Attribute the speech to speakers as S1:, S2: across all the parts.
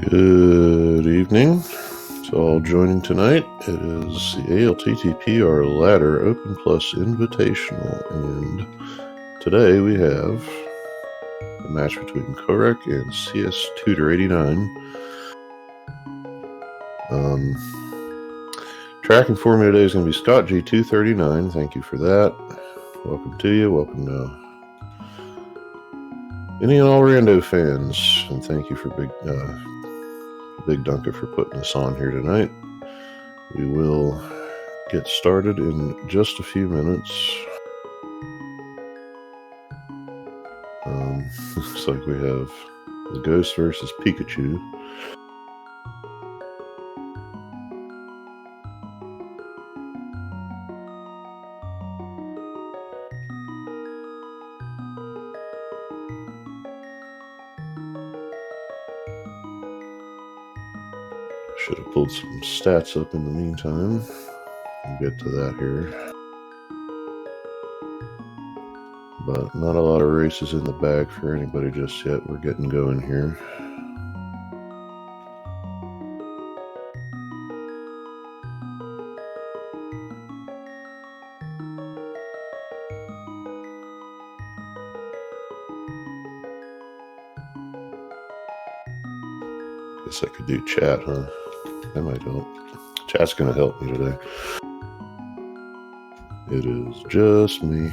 S1: Good evening to all joining tonight. It is the ALTTPR Ladder Open Plus Invitational, and today we have a match between Kohrek and cstutor89. Tracking for me today is going to be Scott G239. Thank you for that. Welcome to you. Welcome to any and all Rando fans, and thank you for Big Duncan for putting us on here tonight. We will get started in just a few minutes. Looks like we have the Ghost versus Pikachu. Should have pulled some stats up in the meantime. We'll get to that here. But not a lot of races in the bag for anybody just yet. We're getting going here. Guess I could do chat, huh? That might help. Chat's gonna help me today. It is just me.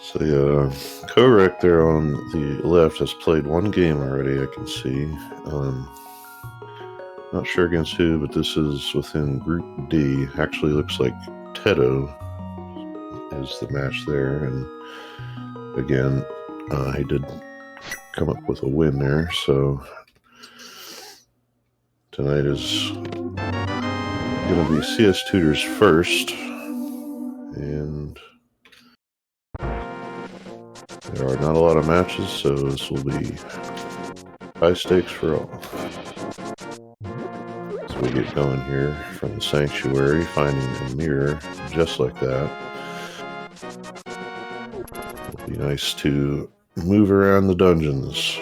S1: So yeah, Kohrek there on the left has played one game already, I can see. Not sure against who, but this is within Group D. Actually looks like Teto is the match there, and again, he did come up with a win there, so tonight is going to be CS Tutors first, and there are not a lot of matches, so this will be high stakes for all. So we get going here from the sanctuary, finding a mirror just like that. It'll be nice to move around the dungeons.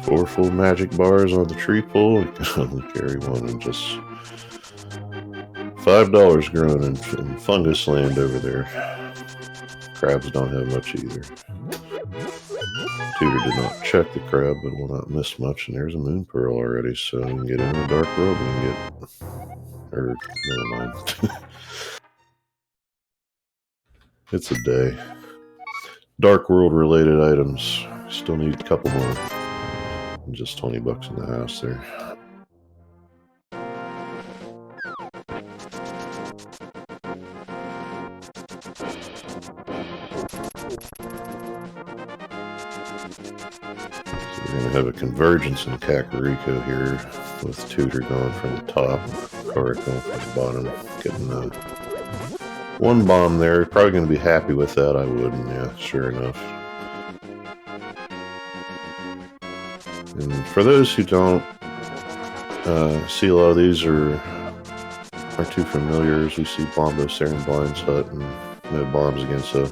S1: Four full magic bars on the tree pole. We can only carry one, and just $5 grown in fungus land over there. Crabs don't have much either. Tutor did not check the crab, but will not miss much. And there's a moon pearl already, so we can get in a dark world and get. Or never mind. It's a day. Dark world related items. Still need a couple more. Just $20 in the house there. So we're going to have a convergence in Kakariko here, with Tutor going from the top, Kohrek going from the bottom, getting one bomb there. Probably going to be happy with that, I wouldn't, yeah, sure enough. And for those who don't see a lot of these or aren't too familiar, as we see Bombo, Sarah, and Blind's Hut, and no bombs again, so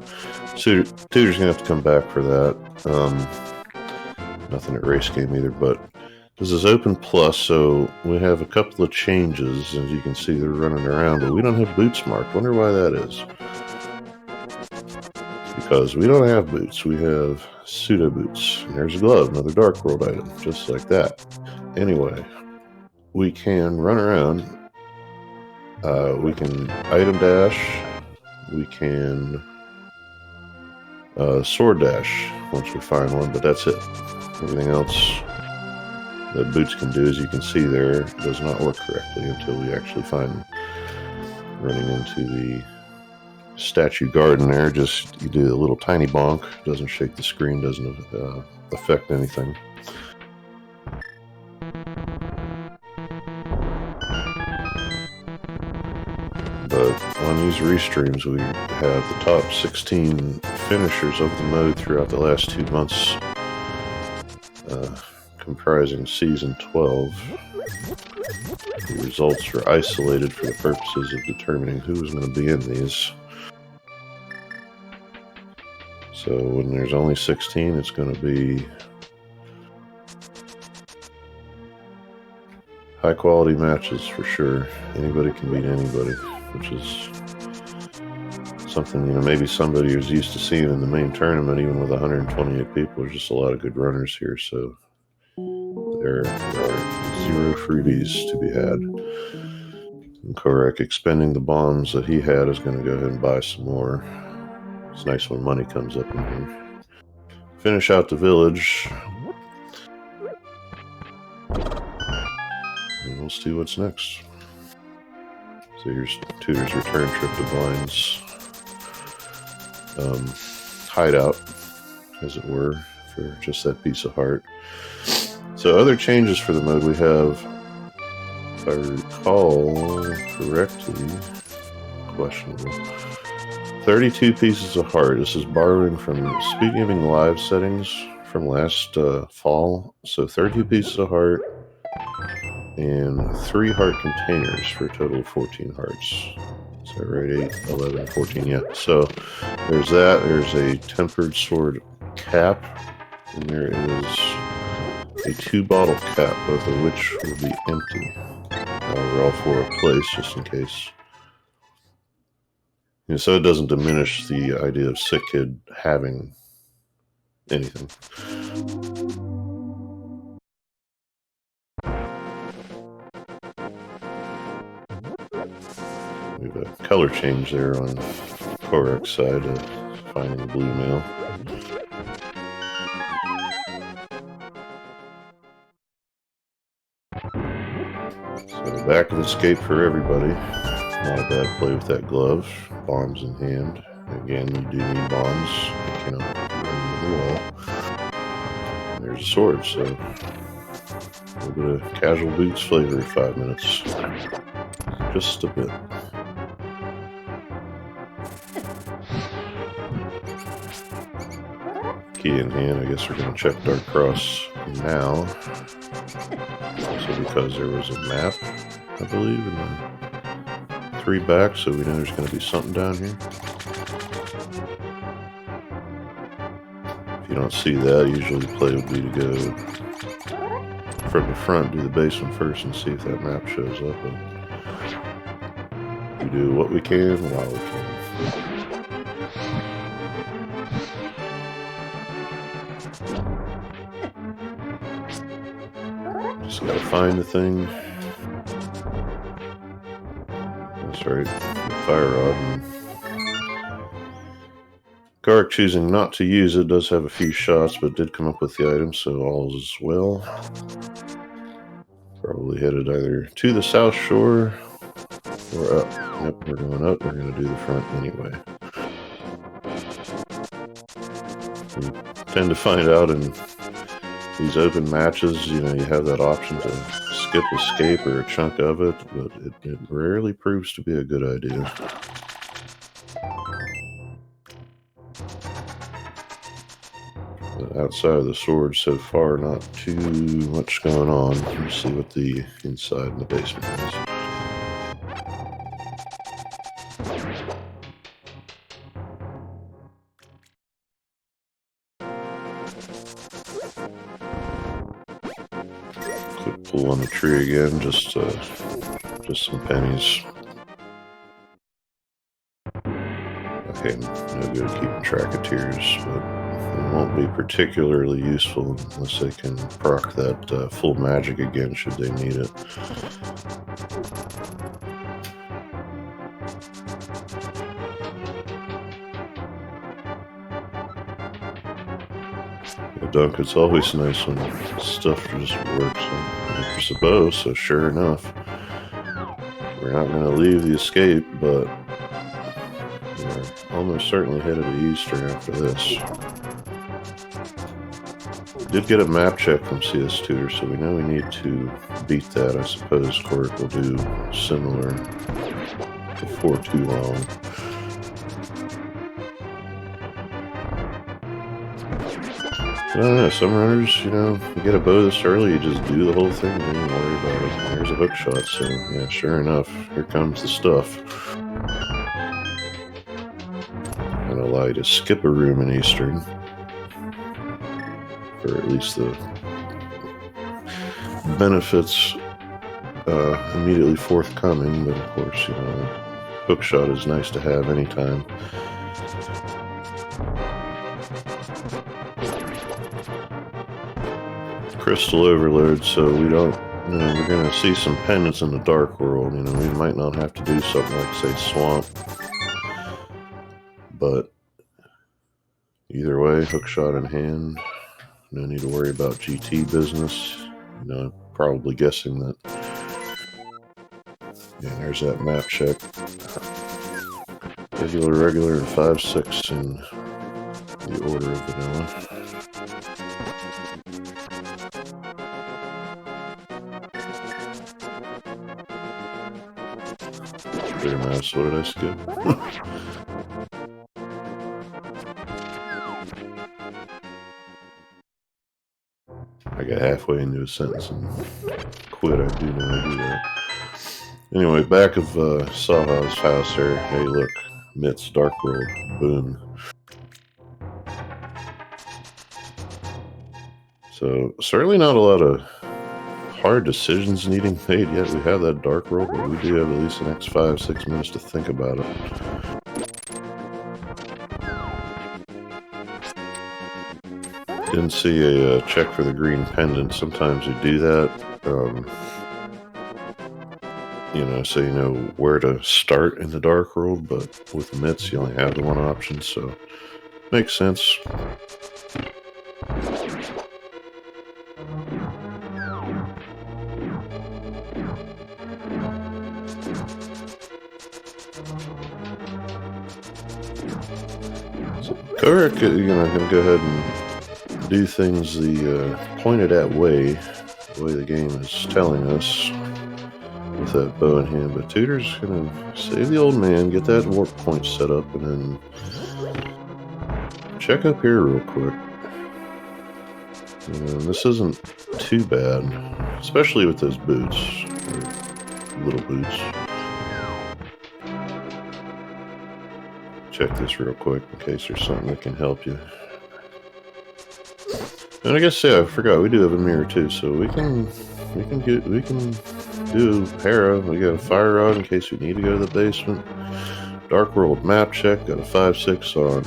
S1: Tutor's going to have to come back for that. Nothing at race game either, but this is open plus, so we have a couple of changes. As you can see, they're running around, but we don't have boots marked. Wonder why that is. Because we don't have boots, we have pseudo boots. And there's a glove, another Dark World item, just like that. Anyway, we can run around. We can item dash. We can sword dash once we find one, but that's it. Everything else that boots can do, as you can see there, does not work correctly until we actually find them. Running into the statue garden there, just you do a little tiny bonk, doesn't shake the screen, doesn't affect anything. But on these restreams, we have the top 16 finishers of the mode throughout the last 2 months, comprising Season 12. The results were isolated for the purposes of determining who was going to be in these. So when there's only 16, it's going to be high quality matches for sure. Anybody can beat anybody, which is something, maybe somebody who's used to seeing in the main tournament, even with 128 people. There's just a lot of good runners here, so there are 0 freebies to be had. And Kohrek, expending the bombs that he had, is going to go ahead and buy some more. It's nice when money comes up in here. Finish out the village. And we'll see what's next. So here's Tutor's return trip to Vine's hideout, as it were, for just that piece of heart. So other changes for the mode we have, if I recall correctly, questionable, 32 pieces of heart. This is borrowing from Speed Gaming Live settings from last fall. So 32 pieces of heart and 3 heart containers for a total of 14 hearts. Is that right? 8, 11, 14, yeah. So there's that. There's a tempered sword cap, and there is a 2-bottle cap, both of which will be empty. However, all 4 are placed just in case. So it doesn't diminish the idea of Sick Kid having anything. We have a color change there on Kohrek's side of finding the blue mail. So back of escape for everybody. Not a bad play with that glove. Bombs in hand. Again, you do need bombs. You cannot run into the wall. And there's a sword, so a little bit of casual boots flavor in 5 minutes. Just a bit. Key in hand. I guess we're going to check Dark Cross now. Also because there was a map, I believe, in the 3 back, so we know there's going to be something down here. If you don't see that, usually the play would be to go from the front, do the basement first, and see if that map shows up. But we do what we can while we can. Just gotta find the thing. That's right, the fire rod. And Kohrek choosing not to use it does have a few shots, but did come up with the item, so all is well. Probably headed either to the south shore or up. Yep, we're going up. We're going to do the front anyway. We tend to find out in these open matches, you have that option to skip escape or a chunk of it, but it rarely proves to be a good idea. But outside of the sword so far, not too much going on. Let's see what the inside in the basement is. Quick pull on the tree again, just some pennies. Okay, no good keeping track of tears, but it won't be particularly useful unless they can proc that full magic again should they need it. Yeah, Dunk, it's always nice when stuff just works. You're supposed, so sure enough, we're not going to leave the escape, but we're almost certainly headed to Eastern after this. We did get a map check from cstutor, so we know we need to beat that. I suppose Kohrek will do similar before too long. I don't know, some runners, you get a bow this early, you just do the whole thing and don't even worry about it. There's a hook shot, so yeah, sure enough, here comes the stuff. I'm gonna allow you to skip a room in Eastern, or at least the benefits immediately forthcoming, but of course, hook shot is nice to have anytime. Crystal overload, so we don't, we're going to see some pendants in the dark world. We might not have to do something like, say, swamp, but either way, hook shot in hand. No need to worry about GT business. Probably guessing that. Yeah, there's that map check. Regular, and 5-6 in the order of vanilla. Clear mouse, what did I skip? I got halfway into a sentence and quit. I do know I do that. Anyway, back of Saha's house here. Hey, look, Mitts, Dark World, boom. So certainly not a lot of hard decisions needing made yet. We have that Dark World, but we do have at least the next 5-6 minutes to think about it. Didn't see a check for the green pendant. Sometimes you do that, so you know where to start in the Dark World, but with the Mitts, you only have the one option, so makes sense. So Kohrek, gonna go ahead and do things the pointed at way, the way the game is telling us with that bow in hand. But Tutor's gonna save the old man, get that warp point set up, and then check up here real quick. This isn't too bad, especially with those boots, little boots. Check this real quick in case there's something that can help you. And I guess, yeah, I forgot we do have a mirror too, so we can do Hera. We got a fire rod in case we need to go to the basement. Dark World map check, got a 5-6 on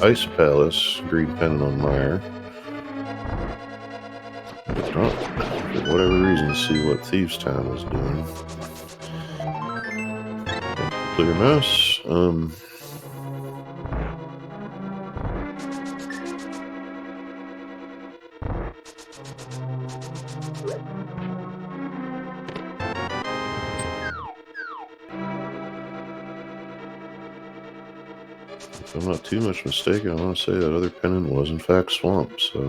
S1: Ice Palace, green pendant on Meyer. But not, for whatever reason, see what Thieves Town is doing. Clear mouse. If I'm not too much mistaken, I want to say that other pendant was in fact swamp, so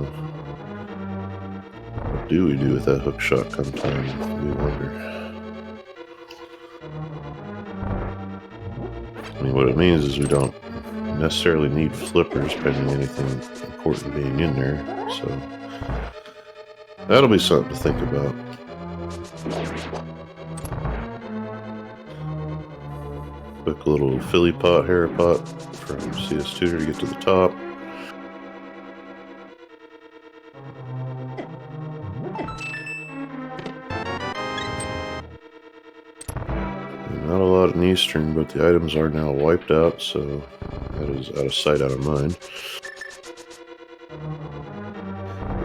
S1: what do we do with that hook shot come time? We wonder. I mean, what it means is we don't necessarily need flippers pending anything important being in there, so that'll be something to think about. Quick little Philly pot, Hera pot from cstutor to get to the top. Not a lot in Eastern, but the items are now wiped out, so that is out of sight, out of mind.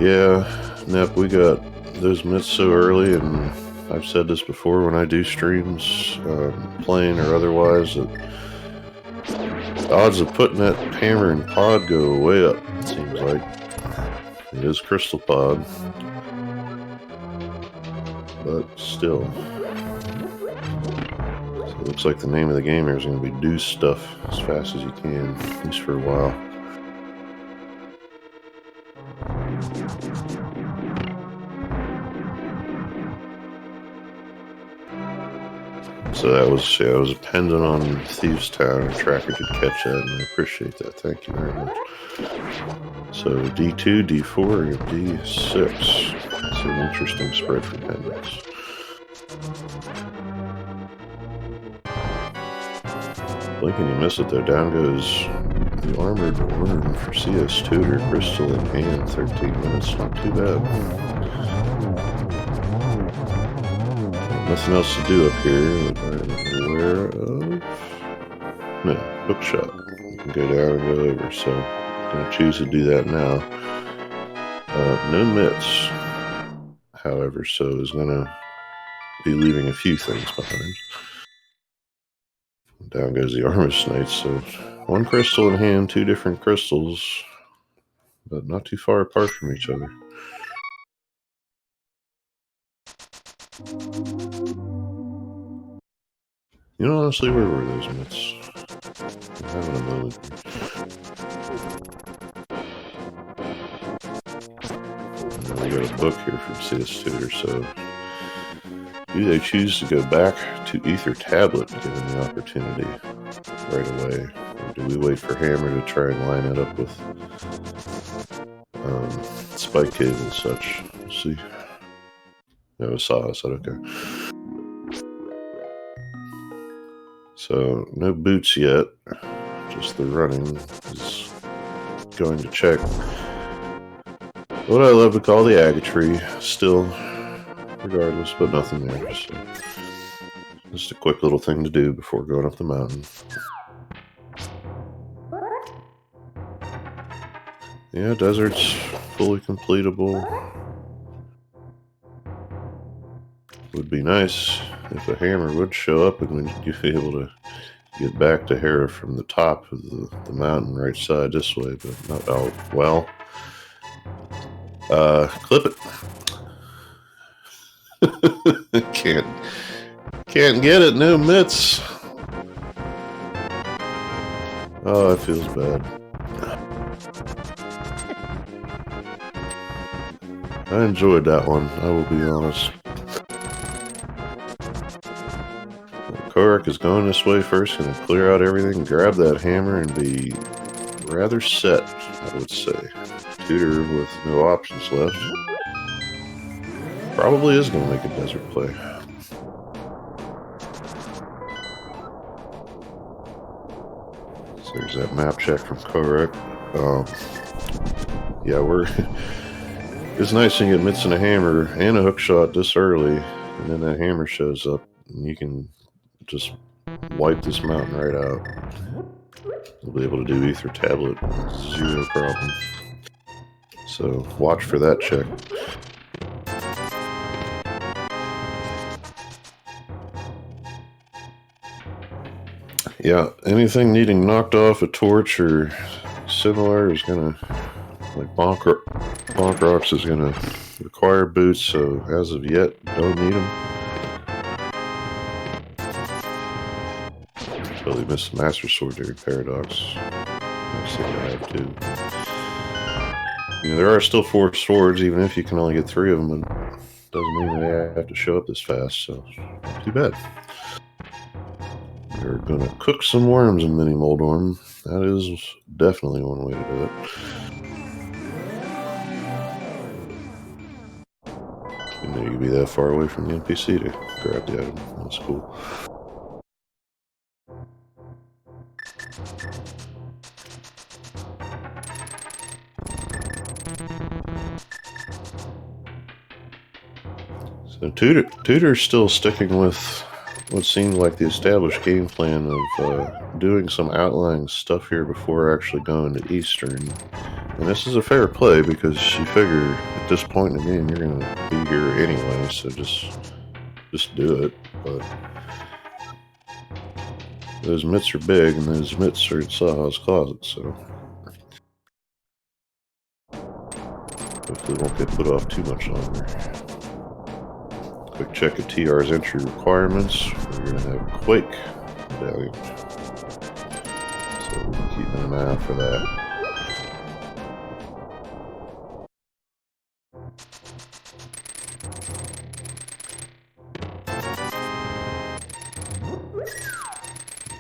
S1: Yeah, Nep, we got those Mitts so early, and I've said this before when I do streams, playing or otherwise, that the odds of putting that hammer and pod go way up, it seems like. It is Crystal Pod, but still. So it looks like the name of the game here is going to be do stuff as fast as you can, at least for a while. So that was, yeah, I was dependent on Thieves Town, and Tracker could catch that, and I appreciate that. Thank you very much. So D2, D4, and D6. It's an interesting spread for pendants. Blink and you miss it though. Down goes the Armored Worm for CS Tutor. Crystal in hand, 13 minutes. Not too bad. Nothing else to do up here that I'm aware of. No, hook shot. You can go down and go over, so I'm going to choose to do that now. No mitts, however, so is going to be leaving a few things behind. Down goes the Armistice Knights, so one crystal in hand, two different crystals, but not too far apart from each other. You know, honestly, where were those mitts? I'm having a moment. We got a book here from CS Tutor, so do they choose to go back to Ether Tablet given the opportunity right away? Or do we wait for Hammer to try and line it up with spike cable and such? We'll see. No, saw. I said okay. So no boots yet, just the running is going to check what I love to call the Agatry still, regardless, but nothing there. So just a quick little thing to do before going up the mountain. Yeah, desert's fully completable. Would be nice if a hammer would show up and you'd be able to get back to Hera from the top of the mountain right side this way, but not out. Well, clip it. Can't get it. No mitts. Oh, it feels bad. I enjoyed that one, I will be honest. Kohrek is going this way first, going to clear out everything, grab that hammer, and be rather set, I would say. Tutor with no options left. Probably is going to make a desert play. So there's that map check from Kohrek. Yeah, it's nice when you get mitts and a hammer and a hook shot this early, and then that hammer shows up, and you can just wipe this mountain right out. You'll be able to do Ether Tablet, zero problem. So watch for that check. Yeah, anything needing knocked off a torch or similar is gonna, like Bonk Rocks is gonna require boots, so as of yet, don't need them. Totally missed the Master Sword during Paradox. I see what I have too. You know, there are still 4 swords, even if you can only get 3 of them. It doesn't mean they have to show up this fast, so not too bad. We're gonna cook some worms in Mini Moldorm. That is definitely one way to do it. You know, you can be that far away from the NPC to grab the item. That's cool. So Tutor's still sticking with what seemed like the established game plan of doing some outlying stuff here before actually going to Eastern. And this is a fair play because you figure at this point in the game you're going to be here anyway, so just do it. But those mitts are big, and those mitts are at Saha's closet, so. Hopefully it won't get put off too much longer. Quick check of TR's entry requirements. We're going to have a Quake medallion. So we'll be keeping an eye out for that.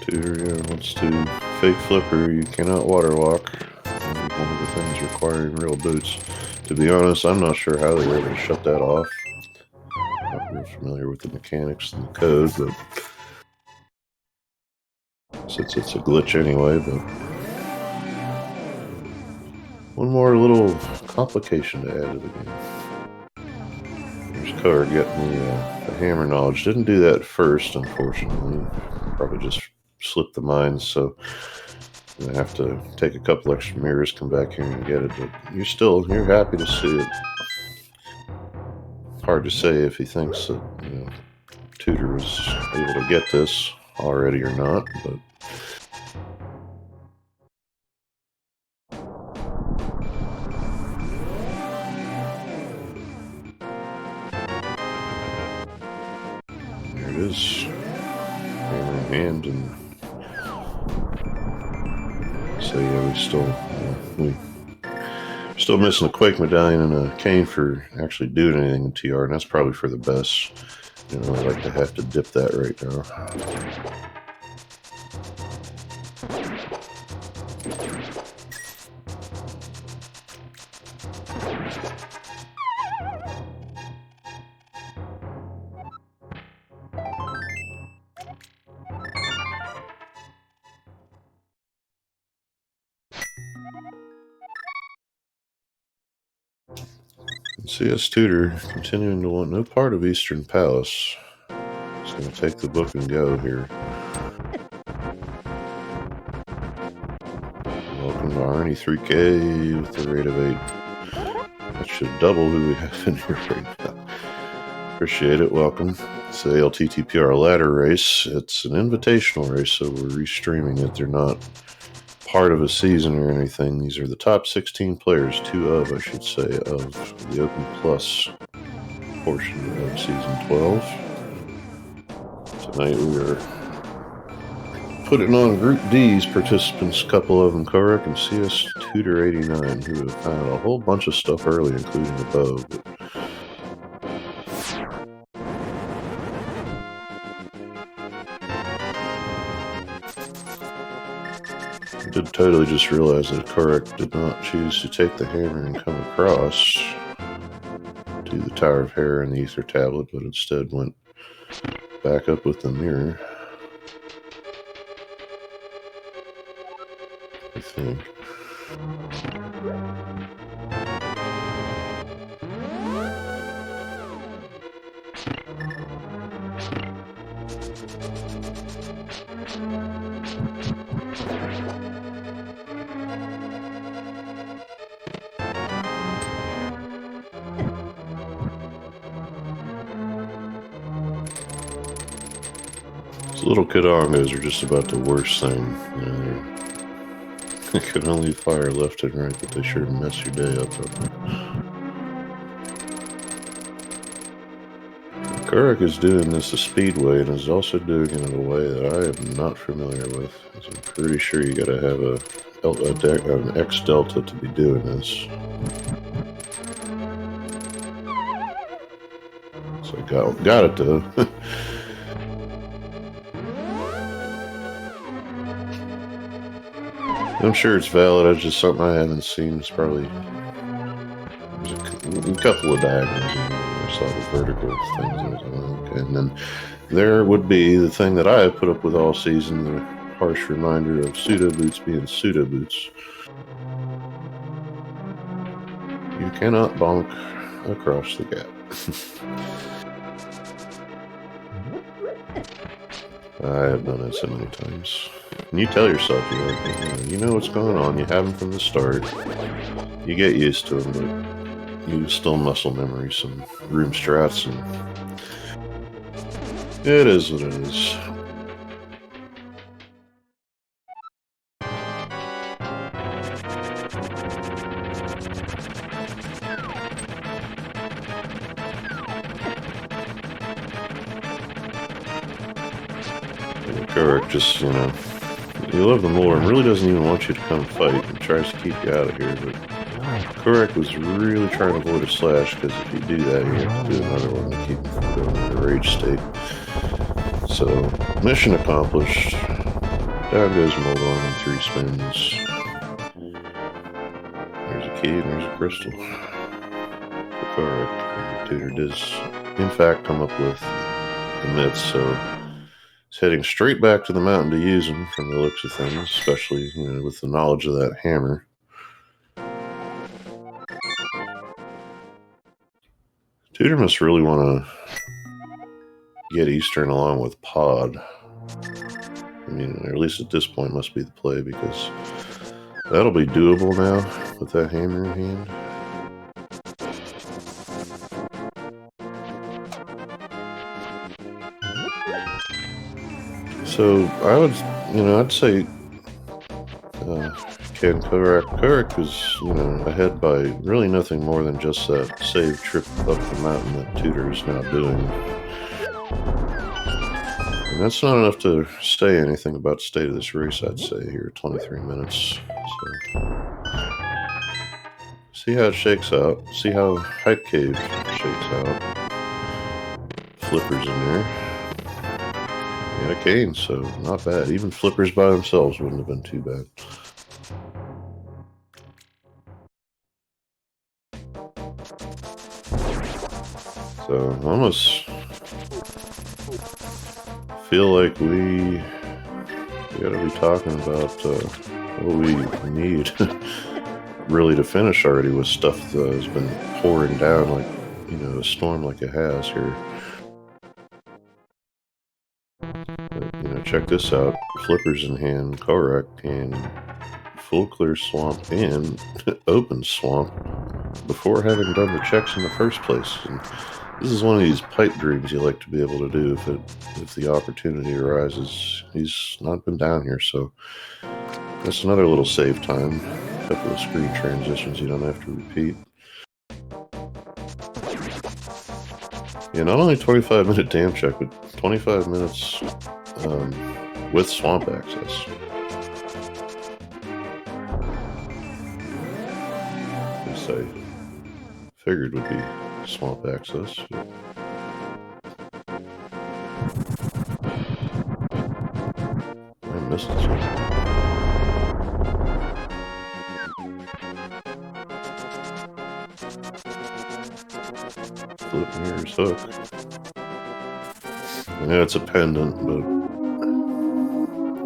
S1: Tutor wants to fake flipper. You cannot water walk. One of the things requiring real boots. To be honest, I'm not sure how they were able to shut that off. Not real familiar with the mechanics and the code, but since it's a glitch anyway, but one more little complication to add to the game. There's Kohrek getting the hammer knowledge. Didn't do that first, unfortunately. Probably just slipped the mines, so I'm gonna have to take a couple extra mirrors, come back here and get it. But you're happy to see it. Hard to say if he thinks that Tutor was able to get this already or not, but there it is. Hammer in hand, and so yeah, we're still missing a Quake medallion and a cane for actually doing anything in TR, and that's probably for the best. You know, I like to have to dip that right now. CS Tutor continuing to want no part of Eastern Palace. He's going to take the book and go here. Welcome to Arnie 3K with the rate of 8. That should double who we have in here right now. Appreciate it. Welcome. It's the ALTTPR ladder race. It's an invitational race, so we're restreaming it. They're not part of a season or anything. These are the top 16 players, I should say, of the Open Plus portion of Season 12. Tonight we are putting on Group D's participants, a couple of them, Kohrek and cstutor89, who have found a whole bunch of stuff early, including the bow. But I did totally just realize that Kohrek did not choose to take the hammer and come across to the Tower of Hair and the Ether Tablet, but instead went back up with the mirror, I think. Little Kadongos are just about the worst thing. They can only fire left and right, but they sure mess your day up. Kohrek is doing this a speedway and is also doing it in a way that I am not familiar with. So I'm pretty sure you gotta have an X delta to be doing this. So I got it though. I'm sure it's valid. It's just something I haven't seen. It's probably there's a couple of diagrams. I saw the vertical things. Okay. And then there would be the thing that I have put up with all season, the harsh reminder of pseudo boots being pseudo boots. You cannot bonk across the gap. I have done it so many times. And you tell yourself, you know what's going on. You have them from the start. You get used to them, but you still muscle memory some room strats, and it is what it is. Kohrek just, he loved the more and really doesn't even want you to come fight and tries to keep you out of here, but Kohrek was really trying to avoid a slash, because if you do that, you have to do another one to keep him from going into rage state. So, mission accomplished. Down goes Moldon in 3 spins. There's a key and there's a crystal. For Kohrek, the tutor does, in fact, come up with the myths, so he's heading straight back to the mountain to use them from the looks of things, especially, with the knowledge of that hammer. Tutor must really want to get Eastern along with Pod. Or at least at this point must be the play, because that'll be doable now with that hammer in hand. So I would, I'd say Ken Kohrek was, ahead by really nothing more than just that save trip up the mountain that Tutor is now doing. And that's not enough to say anything about the state of this race, I'd say, here, 23 minutes. So, see how it shakes out. See how Hype Cave shakes out. Flippers in there. And a cane, so not bad. Even flippers by themselves wouldn't have been too bad. So, almost feel like we gotta be talking about what we need really to finish already, with stuff that has been pouring down like, a storm like it has here. But, check this out. Flippers in hand, Kohrek, and full clear swamp and open swamp before having done the checks in the first place. And this is one of these pipe dreams you like to be able to do if the opportunity arises. He's not been down here, so that's another little save time. A couple of screen transitions you don't have to repeat. Yeah, not only 25-minute dam check, but 25 minutes with swamp access. At least I figured would be swamp access. I missed this one. Flip mirror's hook. Yeah, it's a pendant, but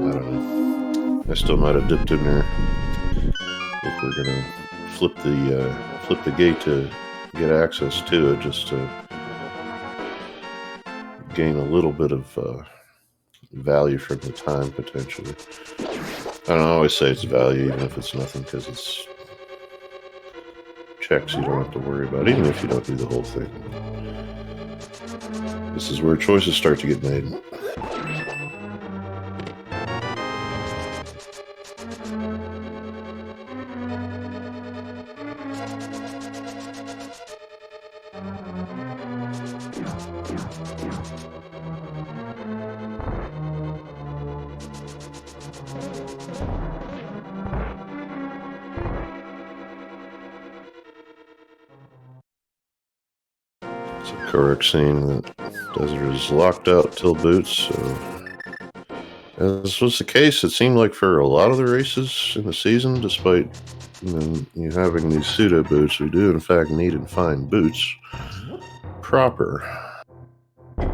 S1: I don't know. I still might have dipped in there if we're gonna flip the gate to get access to it, just to gain a little bit of value from the time, potentially. I don't always say it's value, even if it's nothing, because it's checks you don't have to worry about, even if you don't do the whole thing. This is where choices start to get made. So Kohrek saying that Desert is locked out till boots, so as was the case, it seemed like for a lot of the races in the season, despite you having these pseudo boots, we do in fact need and find boots proper. I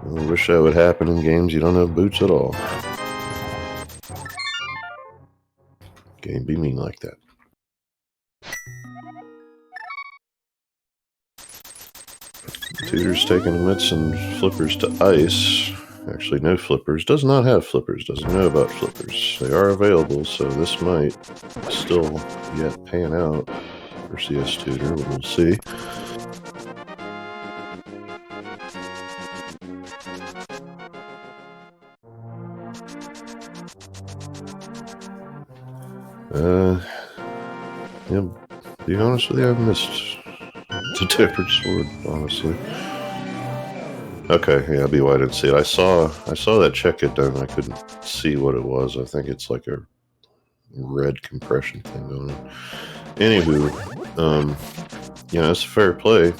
S1: wish that would happen in games you don't have boots at all. Game be mean like that. Tutor's taking mitts and flippers to ice. Actually, no flippers. Does not have flippers. Doesn't know about flippers. They are available, so this might still yet pan out for CS Tutor, but we'll see. Yeah, be honest with you, I've missed the Tempered Sword, honestly. Okay, yeah, be why I didn't see it. I saw that check get done. I couldn't see what it was. I think it's like a red compression thing going on. Anywho, you know, it's fair play.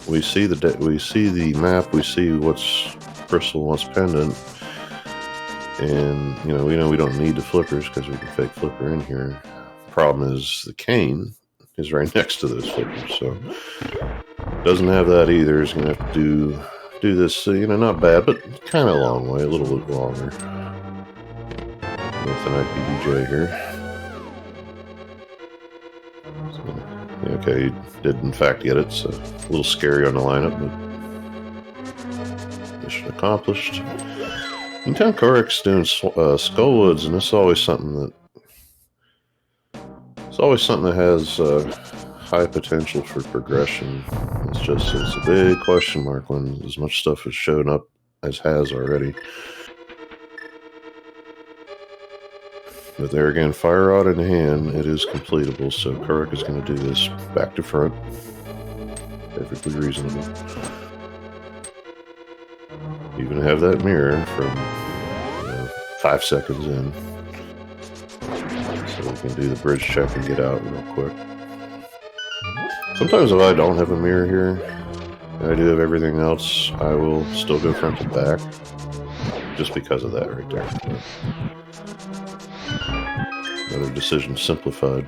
S1: We see the map. We see what's crystal, what's pendant, and you know we don't need the flippers because we can fake flipper in here. Problem is the cane is right next to those flippers, so doesn't have that either. Is gonna have to do this, you know, not bad, but kind of a long way, a little bit longer. With an IPDJ here. So, yeah, okay, he did in fact get it. So a little scary on the lineup, but mission accomplished. Newtown Kohrek's doing Skullwoods, and this is always something that has high potential for progression. It's a big question mark when as much stuff has shown up as has already. But there again, fire rod in hand, it is completable. So Kohrek is going to do this back to front. Perfectly reasonable. Even have that mirror from 5 seconds in. So we can do the bridge check and get out real quick. Sometimes if I don't have a mirror here, and I do have everything else, I will still go front to back. Just because of that right there. Another decision simplified.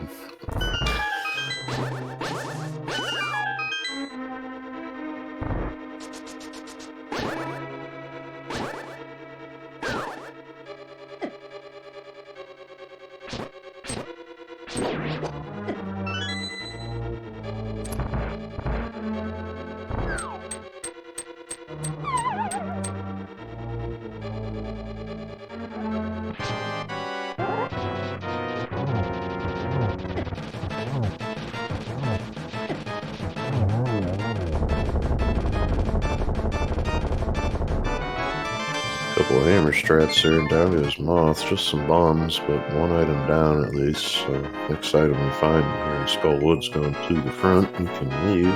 S1: Couple of hammer strats there, and down to his moth. Just some bombs, but one item down at least. So next item we find here in Skullwoods going to the front. You can leave.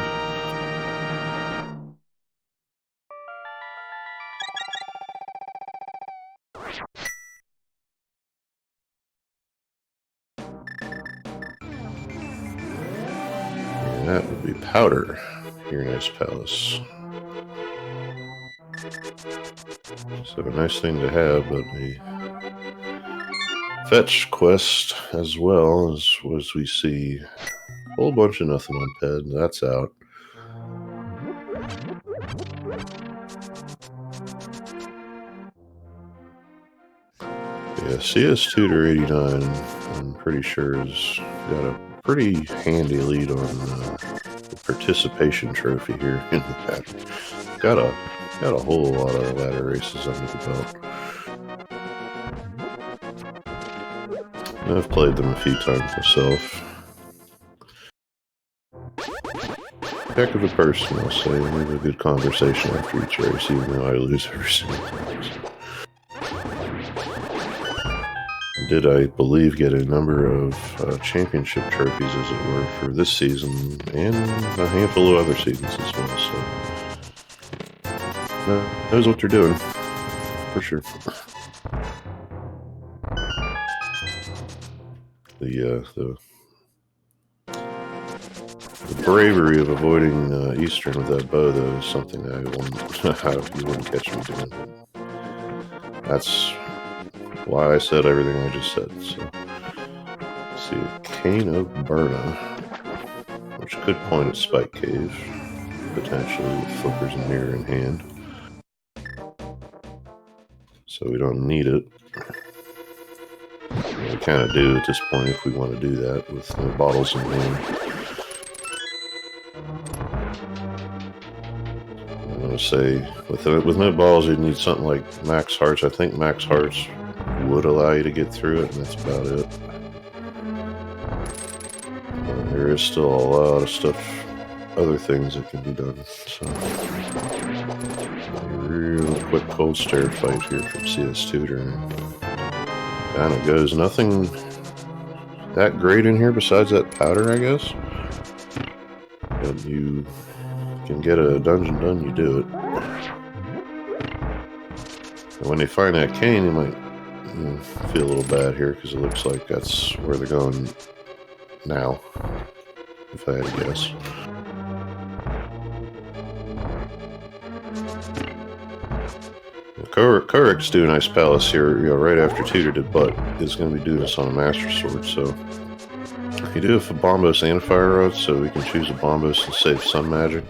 S1: And that would be powder here in Ice Palace. So a nice thing to have, but a fetch quest as well, as we see a whole bunch of nothing on Ped. That's out. Yeah, cstutor89, I'm pretty sure, has got a pretty handy lead on the participation trophy here in the pack. Got a whole lot of ladder races under the belt. I've played them a few times myself. Heck of a person, I'll say. We have a good conversation after each race, even though I lose every single time. Did, I believe, get a number of championship trophies, as it were, for this season and a handful of other seasons as well. So knows what they're doing, for sure. The bravery of avoiding Eastern with that bow, though, is something that you wouldn't catch me doing. That's why I said everything I just said. So, let's see, a Cane of Burna, which could point at Spike Cave, potentially with flippers and mirror in hand. So we don't need it. We kind of do at this point if we want to do that with no bottles in hand. I'm going to say with no balls, you'd need something like Max Hearts. I think Max Hearts would allow you to get through it, and that's about it. But there is still a lot of stuff, other things that can be done. So, a real quick cold stare fight here from cstutor. Kind of goes. Nothing that great in here besides that powder, I guess. But you can get a dungeon done, you do it. And when they find that cane, you might feel a little bad here because it looks like that's where they're going now, if I had to guess. Kohrek's doing Ice Palace here, right after Tutor did Butt, is going to be doing this on a Master Sword, so you do have a Bombos and a Fire Rod, so we can choose a Bombos and save Sun Magic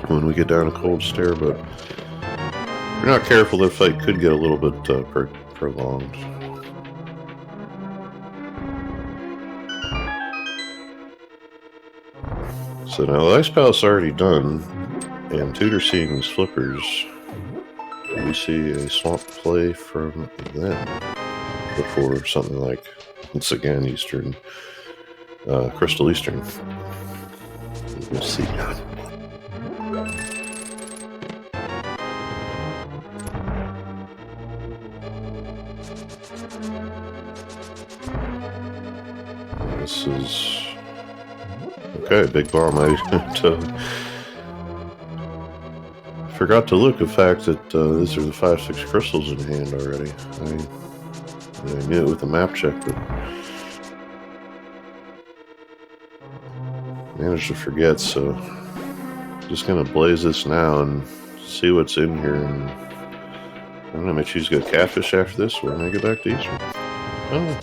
S1: when we get down to Cold Stare, but if you're not careful, the fight could get a little bit prolonged. So now the Ice Palace is already done, and Tutor seeing these flippers, we see a swamp play from them before something like, once again, Eastern, Crystal Eastern. We'll see. This is okay. Big bomb. I forgot to look. The fact that these are the 5-6 crystals in hand already. I knew it with the map check, but managed to forget. So just gonna blaze this now and see what's in here. And I don't know. Maybe choose to go catfish after this. We're gonna get back to Eastern. Oh.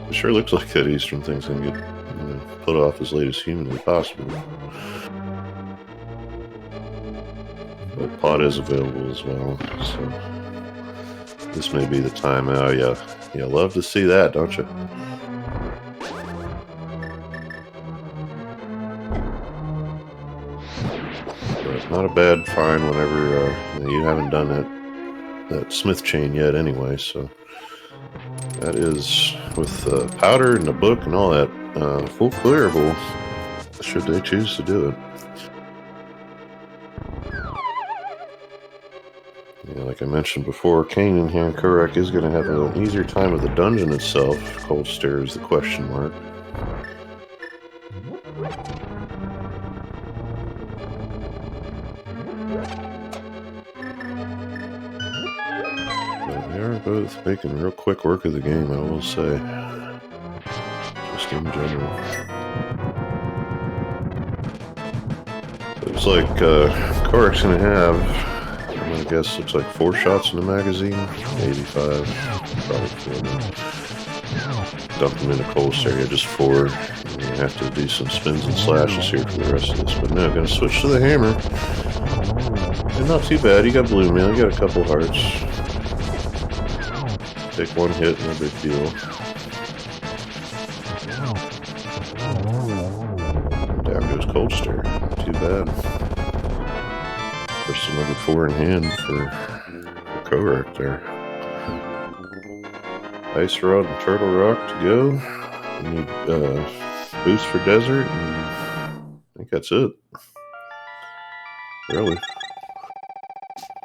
S1: It sure looks like that Eastern thing's gonna get put off as late as humanly possible. But pot is available as well, so this may be the time. Oh yeah, love to see that, don't you? But not a bad find whenever you haven't done that Smith chain yet anyway, so that is with powder and the book and all that full clearable should they choose to do it. Yeah, like I mentioned before, Kane in hand, Kohrek is going to have an easier time with the dungeon itself. Cold Stare is the question mark. They are both making real quick work of the game, I will say. Just in general. Looks like Kohrek's going to have, I guess, looks like 4 shots in the magazine. 85. Probably 4. Dump them into Cold Stare. Yeah, just 4. You're going to have to do some spins and slashes here for the rest of this. But no, going to switch to the hammer. And not too bad. You got blue mail. You got a couple hearts. Take one hit, no big deal. Down goes Cold Stare. Too bad. First another 4 in hand for Kohrek there. Ice Rod and Turtle Rock to go. We need boost for Desert, and I think that's it. Really.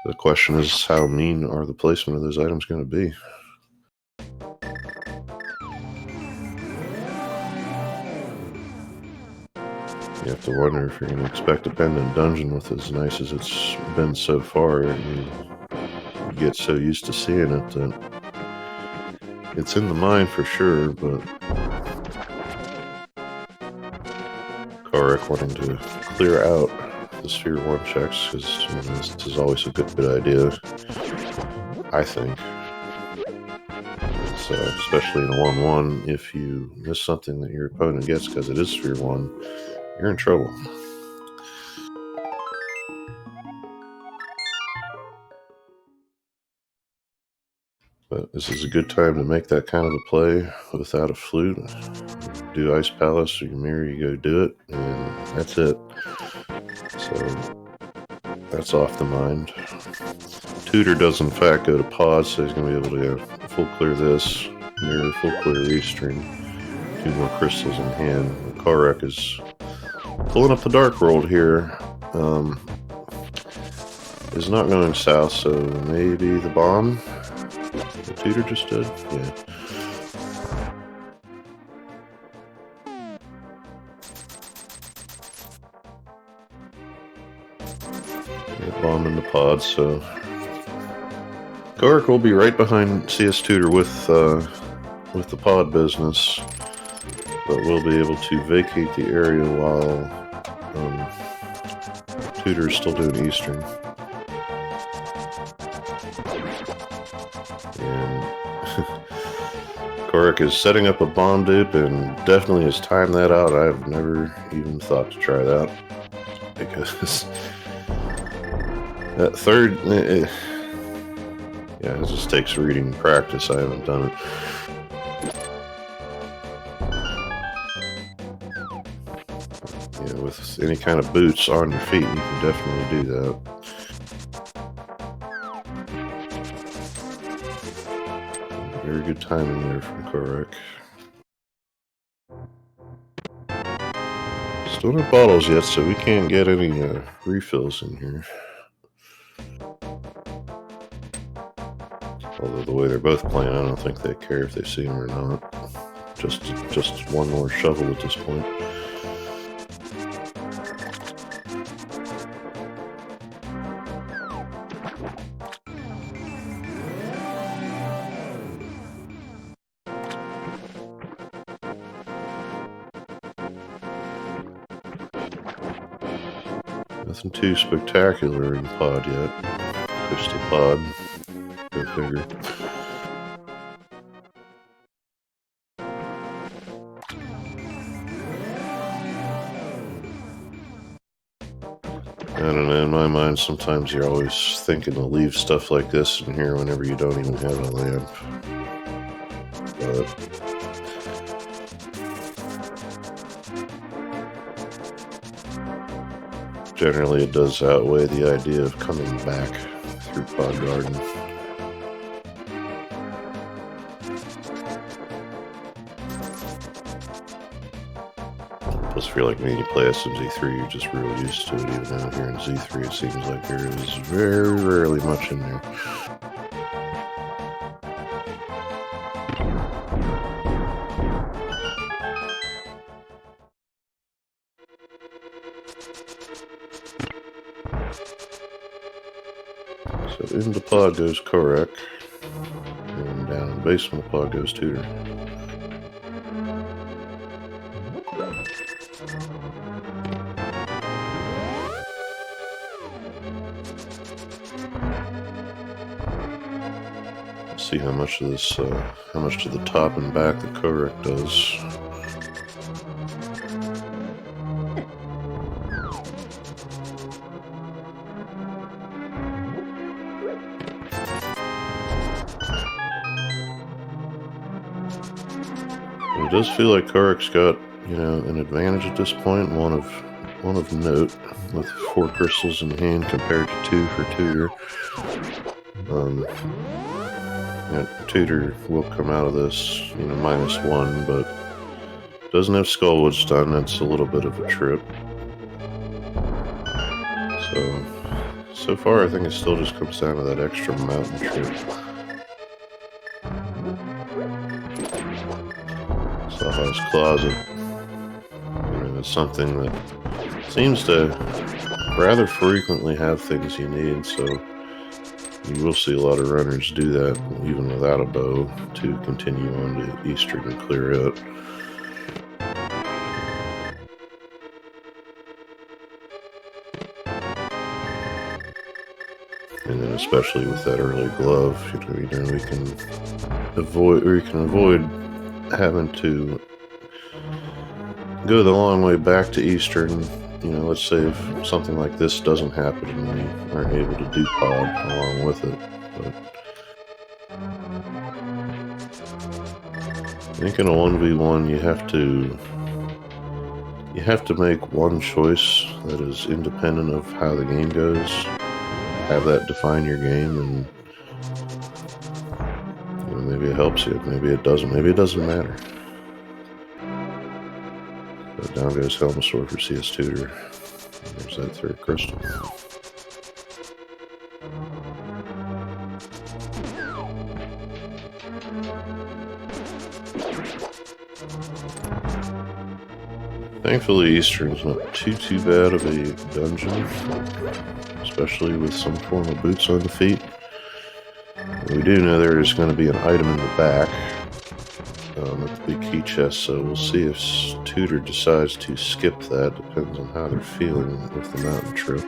S1: The question is, how mean are the placement of those items going to be? You have to wonder if you're going to expect a pendant dungeon with as nice as it's been so far, and you get so used to seeing it that it's in the mind for sure, but Kohrek wanting to clear out the Sphere 1 checks, because this is always a good idea, I think. It's, especially in a 1-1, if you miss something that your opponent gets because it is Sphere 1, you're in trouble. But this is a good time to make that kind of a play without a flute. Do Ice Palace or your mirror, you go do it, and that's it. So that's off the mind. Tutor does in fact go to pause, so he's going to be able to go full clear this, mirror, full clear Eastern, 2 more crystals in hand. Kohrek is pulling up the Dark World here. Is not going south, so maybe the bomb the Tutor just did? Yeah. them in the pod, so Kohrek will be right behind CS Tutor with the pod business, but we'll be able to vacate the area while Tutor is still doing Eastern. And Kohrek is setting up a bomb dupe and definitely has timed that out. I've never even thought to try that, because that third, yeah, it just takes reading practice. I haven't done it. Yeah, with any kind of boots on your feet, you can definitely do that. Very good timing there from Kohrek. Still no bottles yet, so we can't get any refills in here. Although the way they're both playing, I don't think they care if they see them or not. Just one more shovel at this point. Nothing too spectacular in the pod yet. Crystal pod. Go figure. I don't know, in my mind, sometimes you're always thinking to leave stuff like this in here whenever you don't even have a lamp. But generally it does outweigh the idea of coming back through Pod Garden. Plus, if you're like me and you play SMZ3, you're just real used to it. Even out here in Z3, it seems like there is very rarely much in there. So in the pod goes Kohrek, and down in the basement of the pod goes Tutor. Let's see how much of this, how much to the top and back that Kohrek does. It does feel like Kohrek's got, you know, an advantage at this point, one of note, with 4 crystals in hand compared to 2 for Tutor. Yeah, Tutor will come out of this, you know, -1, but doesn't have Skullwood stun. That's a little bit of a trip. So far, I think it still just comes down to that extra mountain trip. Sawhorse Closet, you know, it's something that seems to rather frequently have things you need, so you will see a lot of runners do that even without a bow to continue on to Eastern and clear it. And then especially with that early glove, you know we can avoid having to go the long way back to Eastern. You know, let's say if something like this doesn't happen and we aren't able to do pod along with it. But I think in a 1v1 you have to make one choice that is independent of how the game goes. Have that define your game, and you know, maybe it helps you, maybe it doesn't, maybe it doesn't matter. So down goes Helm Sword for CS Tutor. There's that 3rd crystal. Thankfully, Eastern's not too bad of a dungeon. It's especially with some form of boots on the feet. We do know there is going to be an item in the back at the big key chest, so we'll see if Tutor decides to skip that. Depends on how they're feeling with the mountain trip.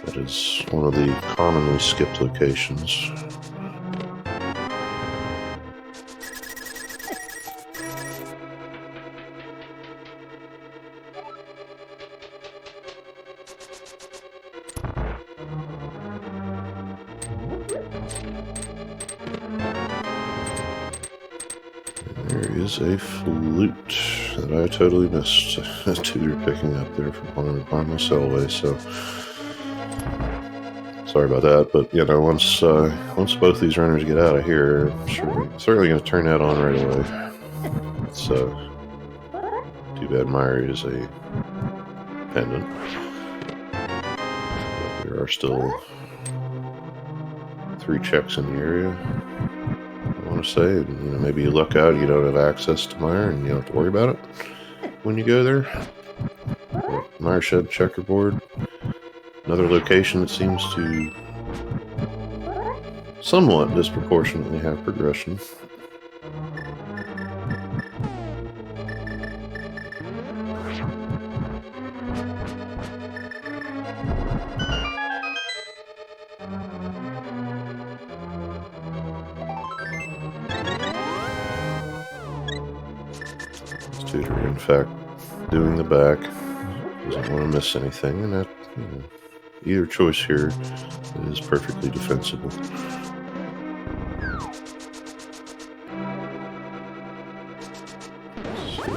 S1: That is one of the commonly skipped locations. There is a flute that I totally missed Tutor picking up there from on my cellway, so sorry about that. But you know, once both these runners get out of here, I'm certainly going to turn that on right away. It's too bad Myri is a pendant, but there are still 3 checks in the area. I want to say, and, you know, maybe you luck out, you don't have access to Meyer, and you don't have to worry about it when you go there. But Meyer Shed checkerboard, another location that seems to somewhat disproportionately have progression. Tutor, in fact, doing the back, doesn't want to miss anything, and that, you know, either choice here is perfectly defensible. So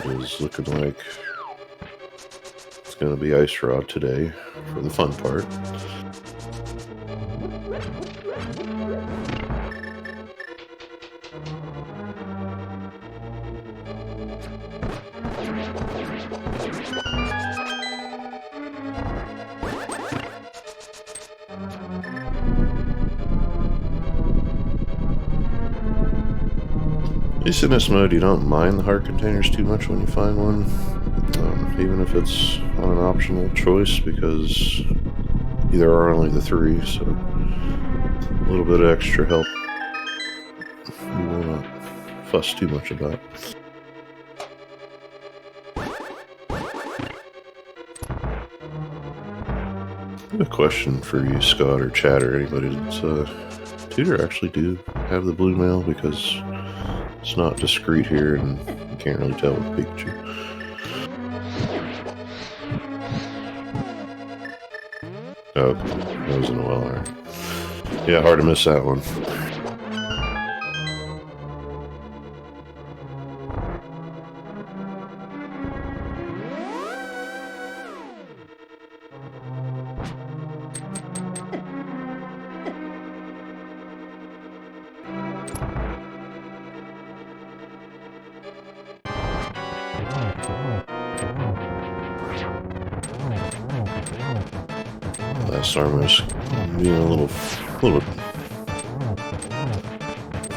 S1: it is looking like it's going to be Ice Rod today for the fun part. At least in this mode, you don't mind the heart containers too much when you find one, even if it's on an optional choice, because there are only the 3, so a little bit of extra help you will not fuss too much about. I have a question for you, Scott or Chad or anybody. Does Tutor actually do have the blue mail? Because it's not discreet here, and you can't really tell with Pikachu. Okay, that was in a well, alright. Yeah, hard to miss that one. Last time I was being a little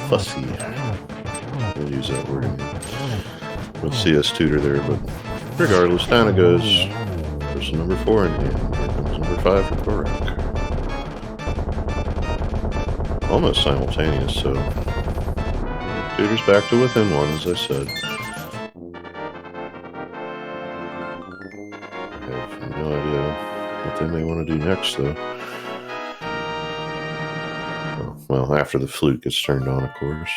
S1: fussy. I'll use that word again. We'll see us Tutor there, but regardless, down it goes. Person number 4 in the end. Here comes number 5 for Kohrek. Almost simultaneous, so Tutor's back to within 1, as I said. I have no idea what they may want to do next, though. Well, after the flute gets turned on, of course.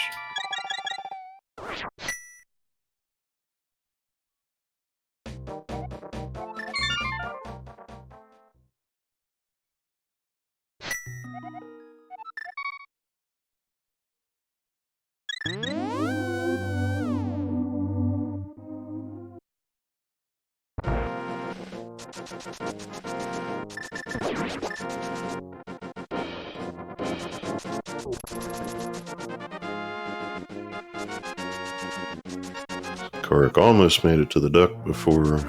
S1: Kohrek almost made it to the duck before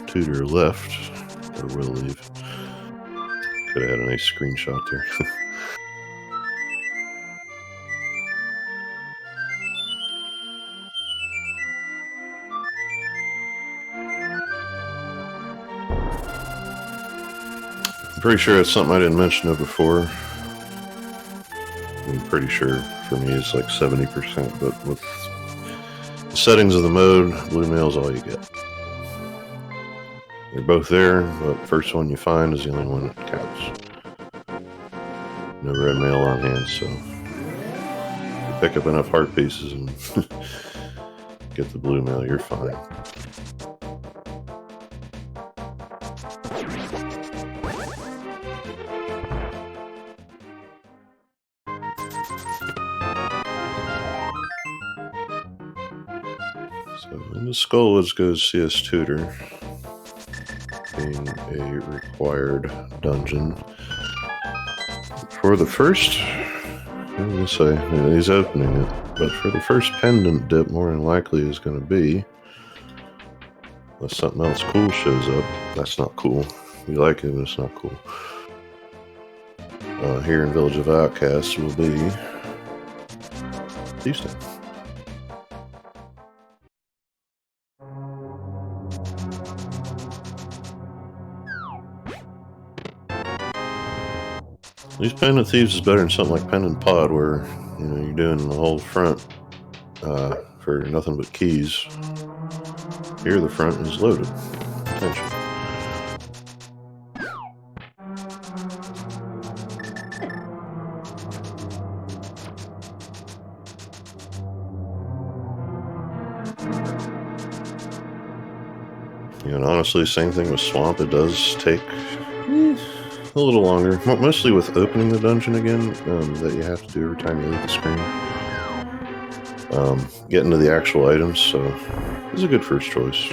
S1: Tutor left, or will leave. Could have had a nice screenshot there. pretty sure it's something I didn't mention of before. I'm pretty sure for me it's like 70%, but with the settings of the mode, blue mail is all you get. They're both there, but the first one you find is the only one that counts. No red mail on hand, so you pick up enough heart pieces and get the blue mail, you're fine. So in the Skullwoods goes CS Tutor, being a required dungeon. For the first, I'm going to say, he's opening it, but for the first pendant dip, more than likely is going to be, unless something else cool shows up. That's not cool. We like it, but it's not cool. Here in Village of Outcasts will be Tuesday. At least Pendant Thieves is better than something like Pendant Pod, where you're doing the whole front for nothing but keys. Here the front is loaded. Attention. And honestly, same thing with Swamp. It does take a little longer, mostly with opening the dungeon again, that you have to do every time you leave the screen. Getting to the actual items, so it's a good first choice.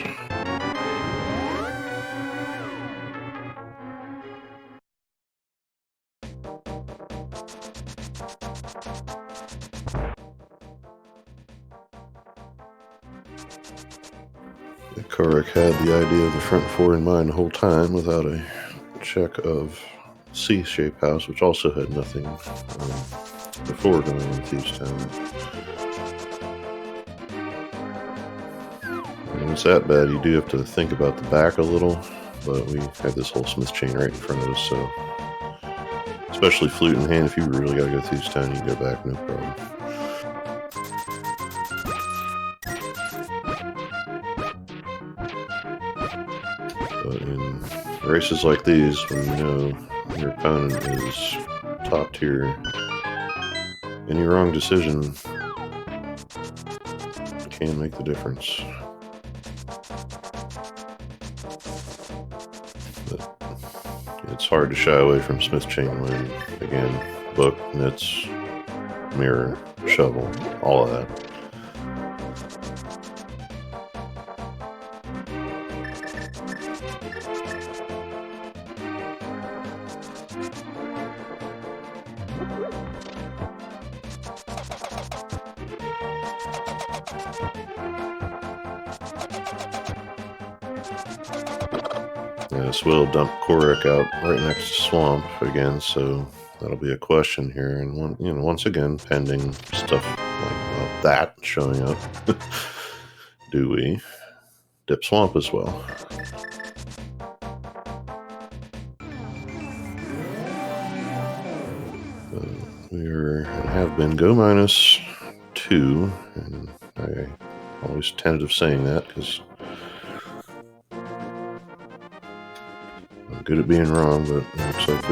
S1: Kohrek had the idea of the front four in mind the whole time without a check of C-shape house, which also had nothing before going in Thieves Town. When it's that bad, you do have to think about the back a little, but we have this whole smith chain right in front of us, so especially flute in hand, if you really gotta go Thieves Town, you can go back, no problem. But in races like these, when you know your opponent is top tier, any wrong decision can make the difference. But it's hard to shy away from smith chain when, again, book, nits, mirror, shovel, all of that. Yeah, this will dump Kohrek out right next to Swamp again, so that'll be a question here. And once again, pending stuff like that showing up, do we dip Swamp as well? We have been go -2, and I always tentative saying that because I'm good at being wrong, but it looks like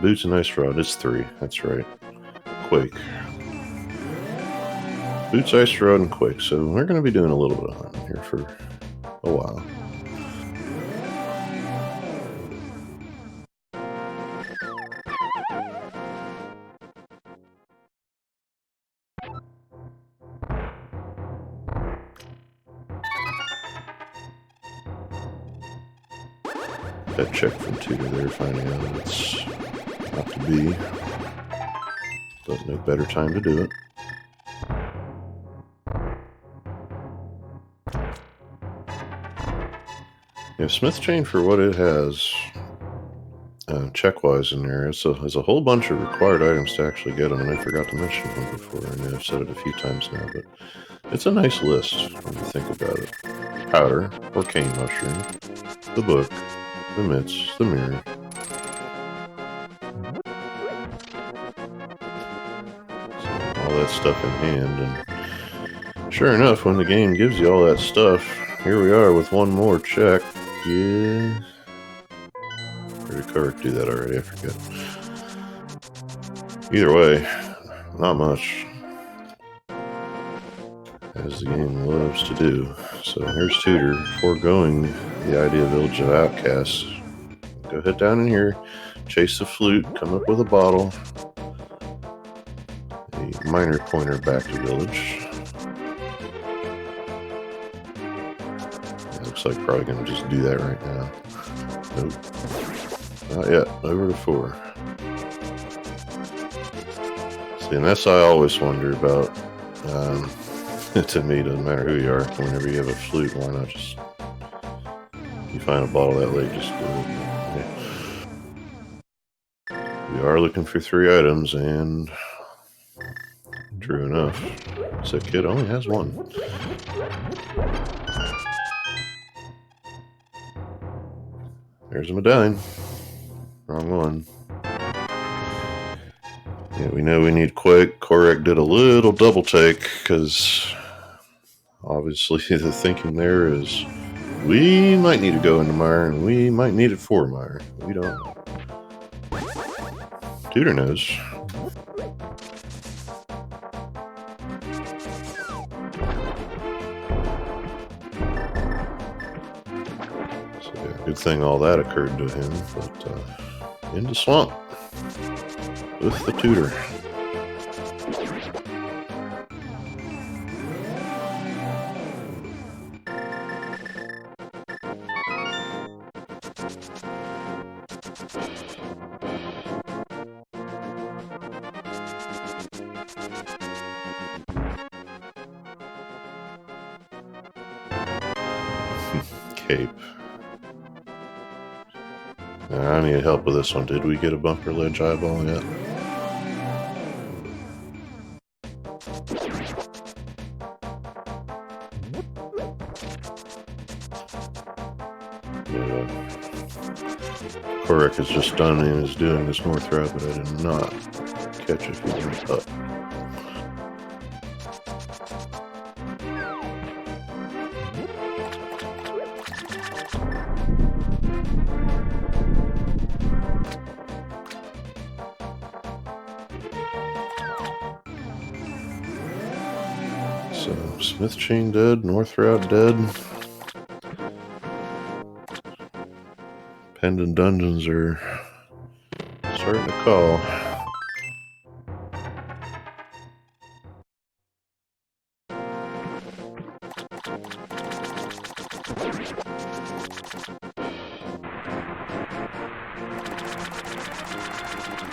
S1: Boots and Ice Rod. It's 3. That's right. Quake. Boots, Ice Rod, and Quake. So we're going to be doing a little bit of hunting here for a while. That check from Tutor there, finding out it's not to be. Doesn't make better time to do it. Yeah, smith chain, for what it has, check-wise in there, there's a whole bunch of required items to actually get them, and I forgot to mention one before. I know I've said it a few times now, but it's a nice list when you think about it. Powder, or cane mushroom, the book, the mitts, the mirror. So all that stuff in hand, and sure enough, when the game gives you all that stuff, here we are with one more check. Yeah. Or did Kohrek do that already? I forget. Either way, not much, as the game loves to do. So here's Tutor, foregoing the idea of Village of Outcasts. Go head down in here, chase the flute, come up with a bottle, a minor pointer back to Village. It looks like probably going to just do that right now. Nope. Not yet. Over to 4. See, and that's I always wonder about. To me, doesn't matter who you are. Whenever you have a flute, why not just you find a bottle that late, just do it. Yeah. We are looking for 3 items, and true enough, Sick Kid only has 1. There's a medallion. Wrong one. Yeah, we know we need Quake. Kohrek did a little double take because obviously the thinking there is we might need to go into Mire and we might need it for Mire. We don't know. Tutor knows. So yeah, good thing all that occurred to him, but into Swamp with the Tutor. Cape. I need help with this one. Did we get a bumper ledge eyeball yet? Kohrek has just done and is doing this north route, but I did not catch if he went up. So, Smith Chain dead, North Route dead. Pendant Dungeons are starting to call.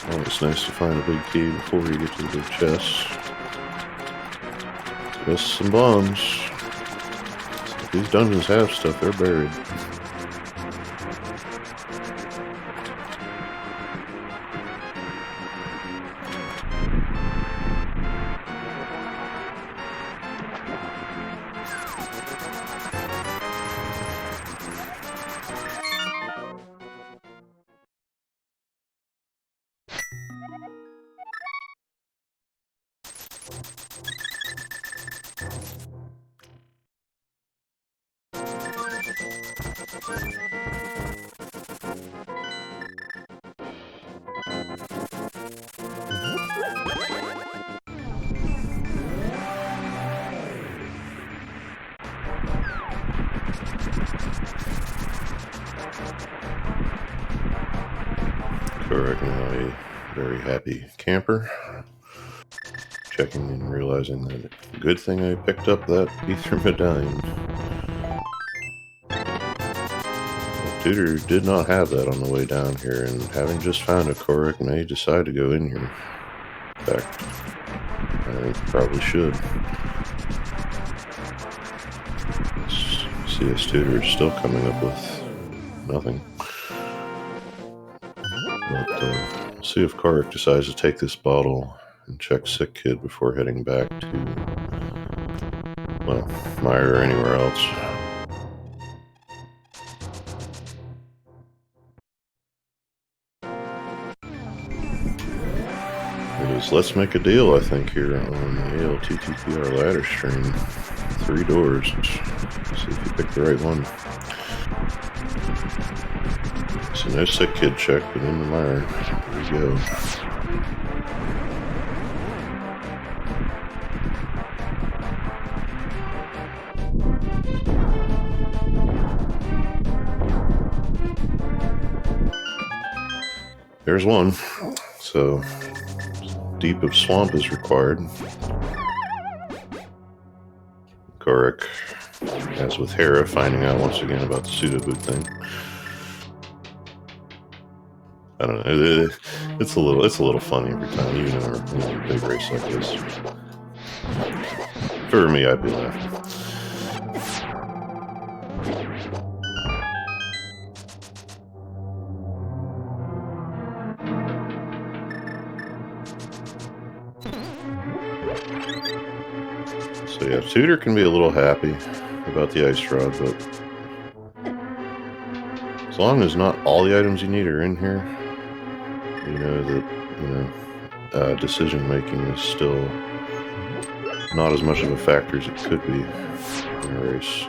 S1: Oh, it's nice to find a big key before you get to the big chest. Just some bombs. If these dungeons have stuff, they're buried. Kohrek now a very happy camper. Checking and realizing that good thing I picked up that ether medallion. Tutor did not have that on the way down here, and having just found a Kohrek may decide to go in here. In fact, I think probably should. CS Tutor is still coming up with nothing. But we'll see if Kohrek decides to take this bottle and check Sick Kid before heading back to, well, Mire or anywhere else. So let's make a deal, I think, here on the ALTTPR ladder stream. 3 doors. Let's see if you pick the right one. So no sick kid check, but in the mire. There we go. There's one. So deep of swamp is required. Kohrek, as with Hera, finding out once again about the pseudo boot thing. I don't know. It's a little funny every time, even in a big race like this. For me, I'd be laughing. So yeah, Tutor can be a little happy about the ice rod, but as long as not all the items you need are in here, you know that decision making is still not as much of a factor as it could be in a race.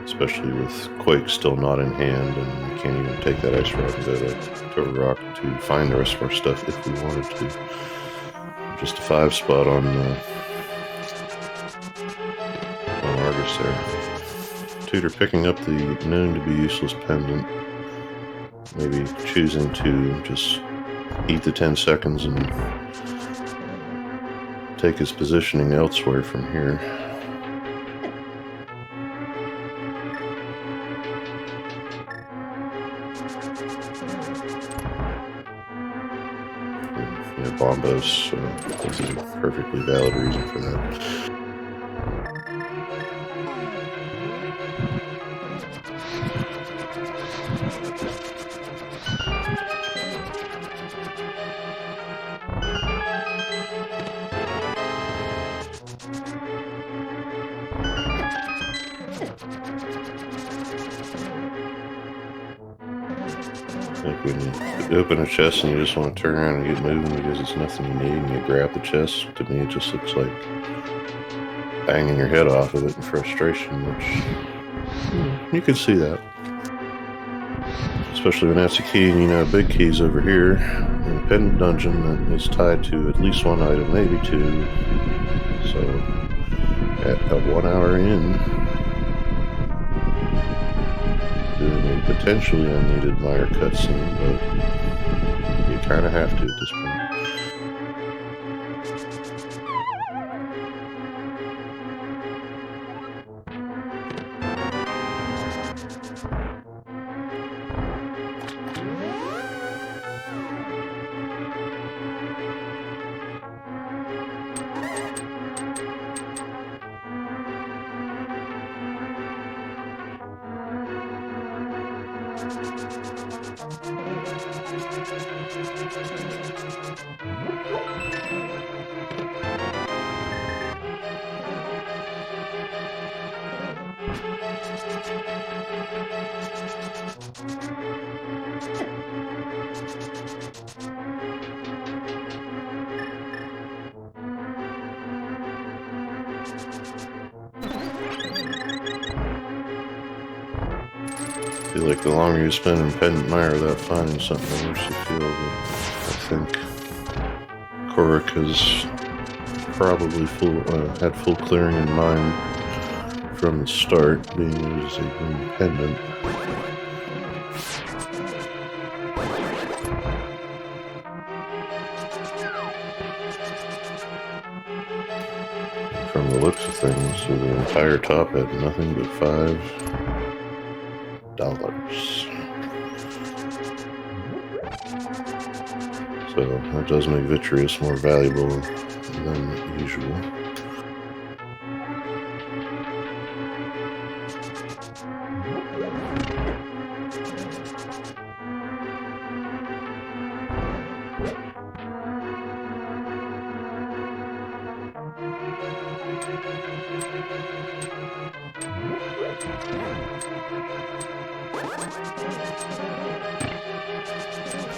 S1: Especially with Quake still not in hand, and we can't even take that ice rod and go to Rock to find the rest of our stuff if we wanted to. Just a 5 spot on Argus there. Tutor picking up the known to be useless pendant. Maybe choosing to just eat the 10 seconds and take his positioning elsewhere from here. Yeah, Bombos, this is a perfectly valid reason for that. Like when you open a chest and you just want to turn around and get moving because it's nothing you need, and you grab the chest, to me it just looks like banging your head off of it in frustration, which you can see that. Especially when that's a key, and big key's over here in a pendant dungeon that is tied to at least one item, maybe 2. So at 1 hour in, doing a potentially unneeded mire cutscene, but you kind of have to at this point. I feel like the longer you spend in Pendant Mire without finding something, the worse you feel. But I think Kohrek has probably had full clearing in mind from the start, being it was a green pendant. From the looks of things, so the entire top had nothing but $5. So that does make Vitreous more valuable than usual.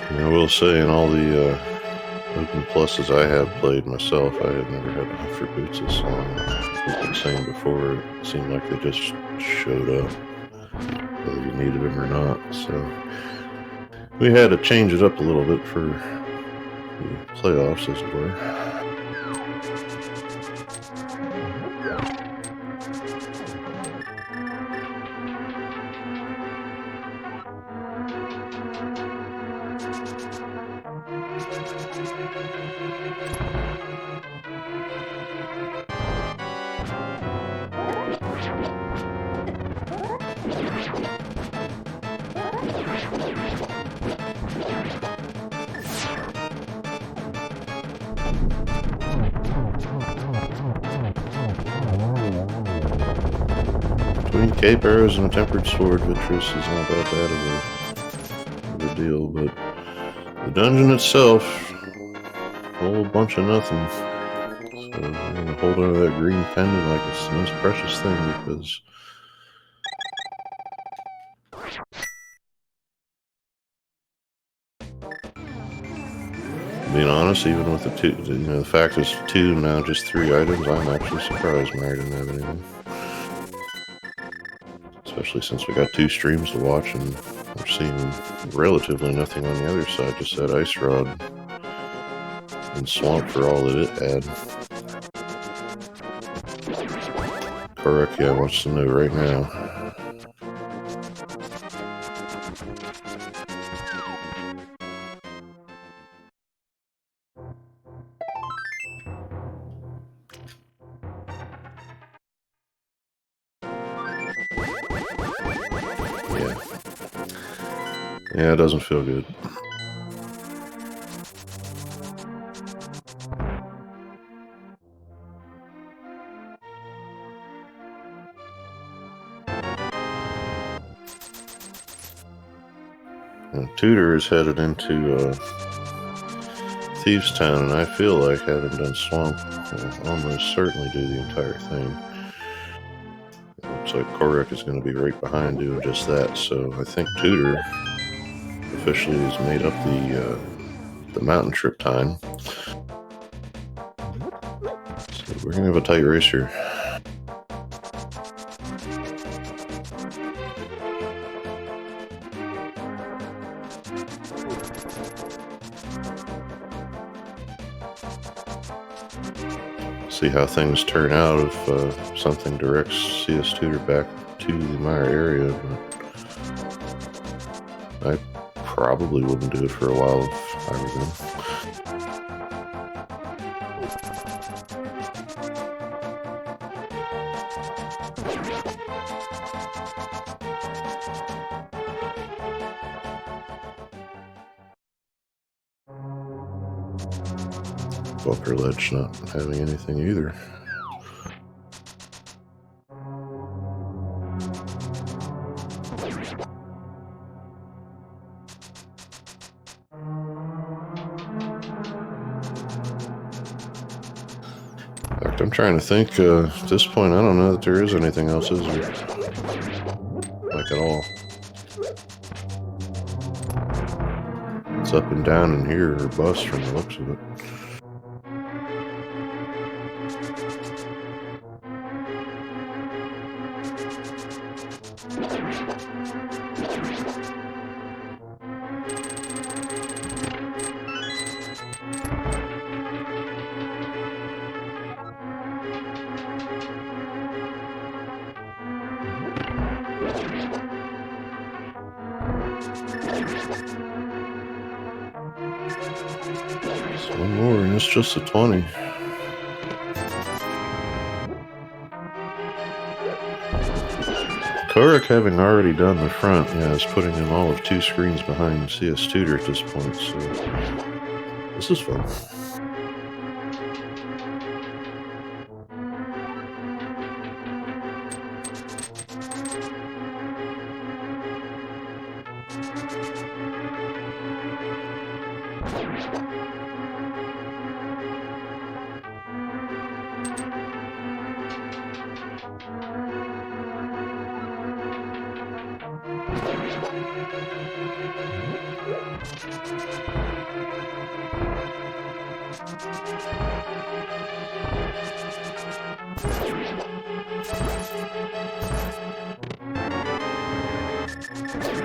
S1: And I will say, in all the Open Pluses I have played myself, I have never had to hunt for boots this long. Like I've been saying before, it seemed like they just showed up, whether you needed them or not. So we had to change it up a little bit for the playoffs, as it were. Between cape arrows and a tempered sword, Vitreous is not that bad of a deal, but the dungeon itself, a whole bunch of nothing. So I'm going to hold on to that green pendant like it's the most precious thing, because being honest, even with the two, the fact it's 2 now, just 3 items, I'm actually surprised Mary didn't have anything. Especially since we got 2 streams to watch and we're seeing relatively nothing on the other side, just that ice rod and swamp for all that it had. Kohrek wants to know right now. Yeah, it doesn't feel good. And Tutor is headed into Thieves Town, and I feel like, having done Swamp, will almost certainly do the entire thing. It looks like Kohrek is going to be right behind doing just that, so I think Tutor officially has made up the mountain trip time. So we're going to have a tight race here. See how things turn out if something directs CS Tutor back to the Meyer area, but I probably wouldn't do it for a while if I were them. Bunker Ledge not having anything either. In fact, I'm trying to think, at this point, I don't know that there is anything else, is there? Like, at all. It's up and down in here, or bust from the looks of it. One more, and it's just a 20. Kohrek, having already done the front, is putting him all of 2 screens behind CS Tutor at this point, so this is fun.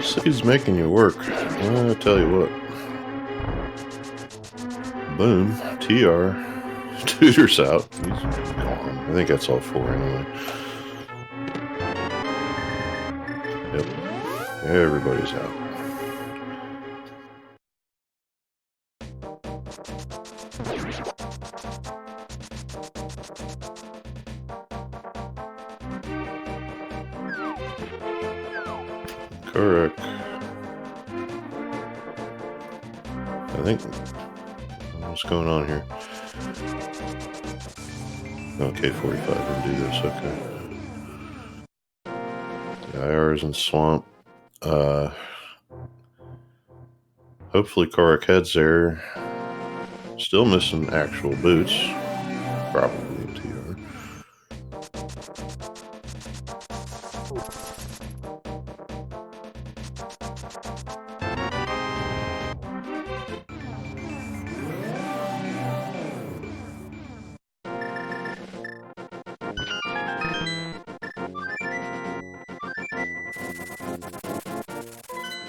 S1: Seed's making you work. I'll tell you what. Boom. TR. Tutor's out. He's gone. I think that's all 4 anyway. Yep. Everybody's out. Kohrek. I think. What's going on here? Okay, 45 can do this. Okay. The IR is in swamp. Hopefully Kohrek heads there. Still missing actual boots. Probably a TR.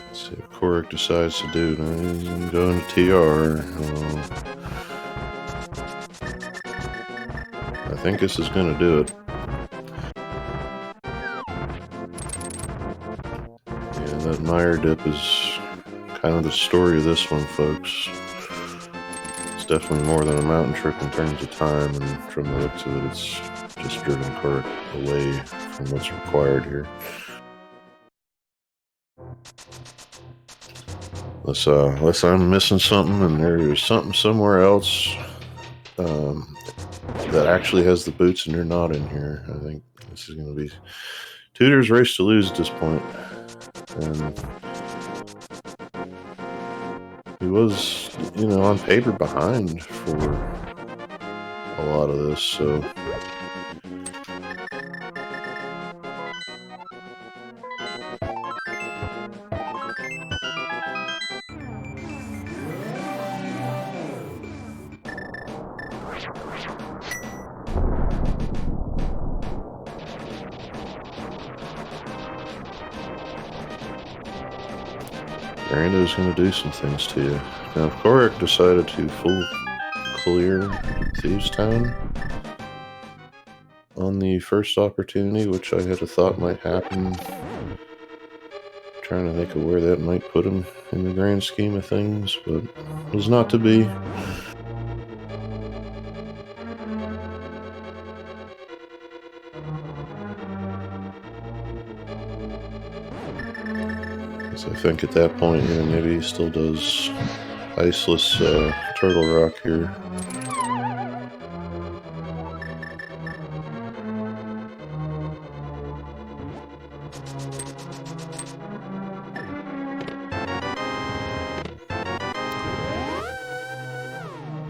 S1: Let's see if Kohrek decides to do it. I'm going to TR. I think this is going to do it. Yeah, that mire dip is kind of the story of this one, folks. It's definitely more than a mountain trip in terms of time, and from the looks of it, it's just driven Kohrek away from what's required here. Unless I'm missing something and there's something somewhere else that actually has the boots and they're not in here. I think this is going to be Tutor's race to lose at this point. And he was, on paper behind for a lot of this, so. Brando's going to do some things to you. Now, if Kohrek decided to full clear Thieves Town on the first opportunity, which I had a thought might happen, trying to think of where that might put him in the grand scheme of things, but it was not to be. So I think at that point, maybe he still does Iceless Turtle Rock here.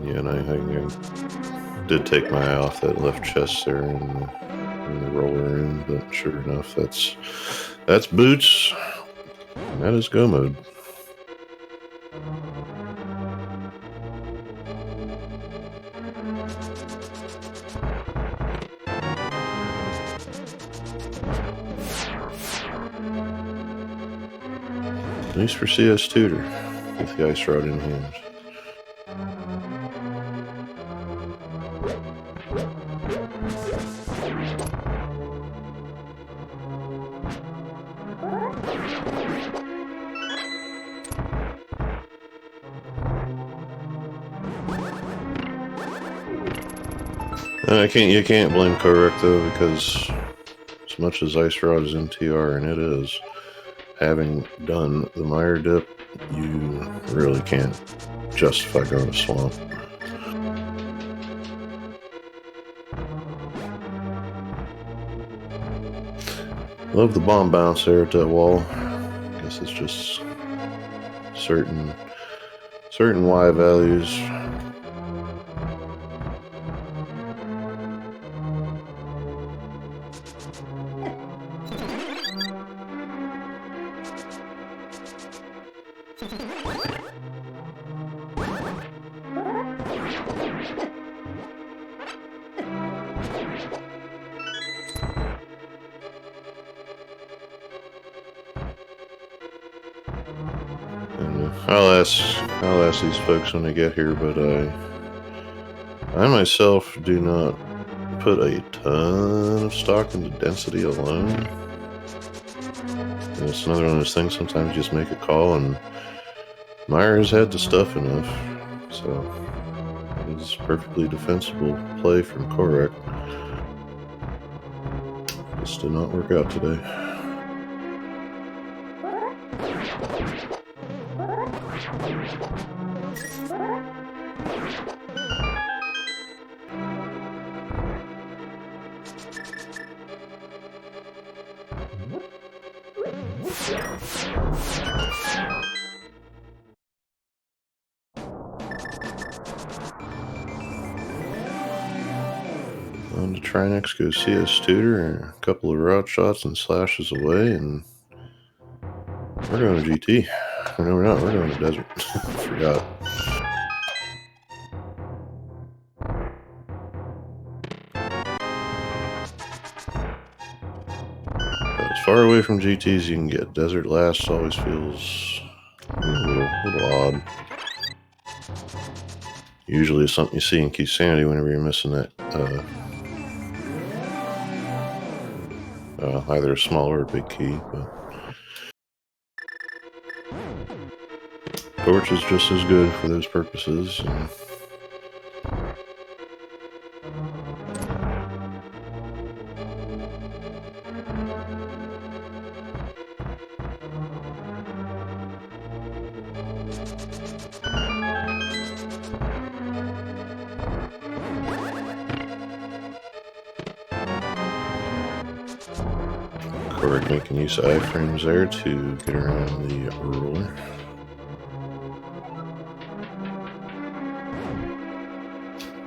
S1: Yeah, and I did take my eye off that left chest there in the roller room, but sure enough, that's boots. And that is go mode. At least for CS Tutor, with the ice rod in hand. You can't blame Kohrek though, because as much as Ice Rod is in TR, and it is, having done the mire dip, you really can't justify going to swamp. Love the bomb bounce there at that wall. I guess it's just certain Y values. And I'll ask these folks when they get here, but I myself do not put a ton of stock into density alone. And it's another one of those things, sometimes you just make a call, and Myers had the stuff enough, so it is a perfectly defensible play from Kohrek. This did not work out today. On to try next, go cstutor, and a couple of route shots and slashes away, and we're going to GT. No, we're not. We're going to desert. Forgot. As far away from GT as you can get. Desert last always feels a little odd. Usually it's something you see in Key Sanity whenever you're missing that either a small or a big key. But torch is just as good for those purposes. And Kohrek making use of iframes there to get around the roller.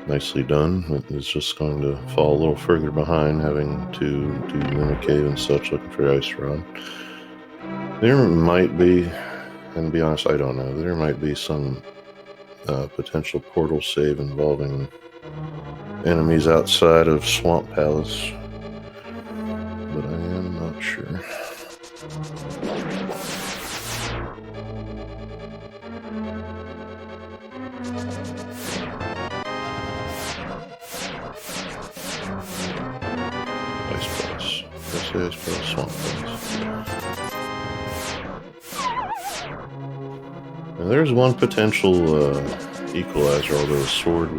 S1: Nicely done. It's just going to fall a little further behind, having to do Mimic Cave and such, looking for Ice Rod. There might be, and to be honest, I don't know, there might be some potential portal save involving enemies outside of Swamp Palace, but I am not sure. Swamp Palace. Now there's one potential equalizer, although a sword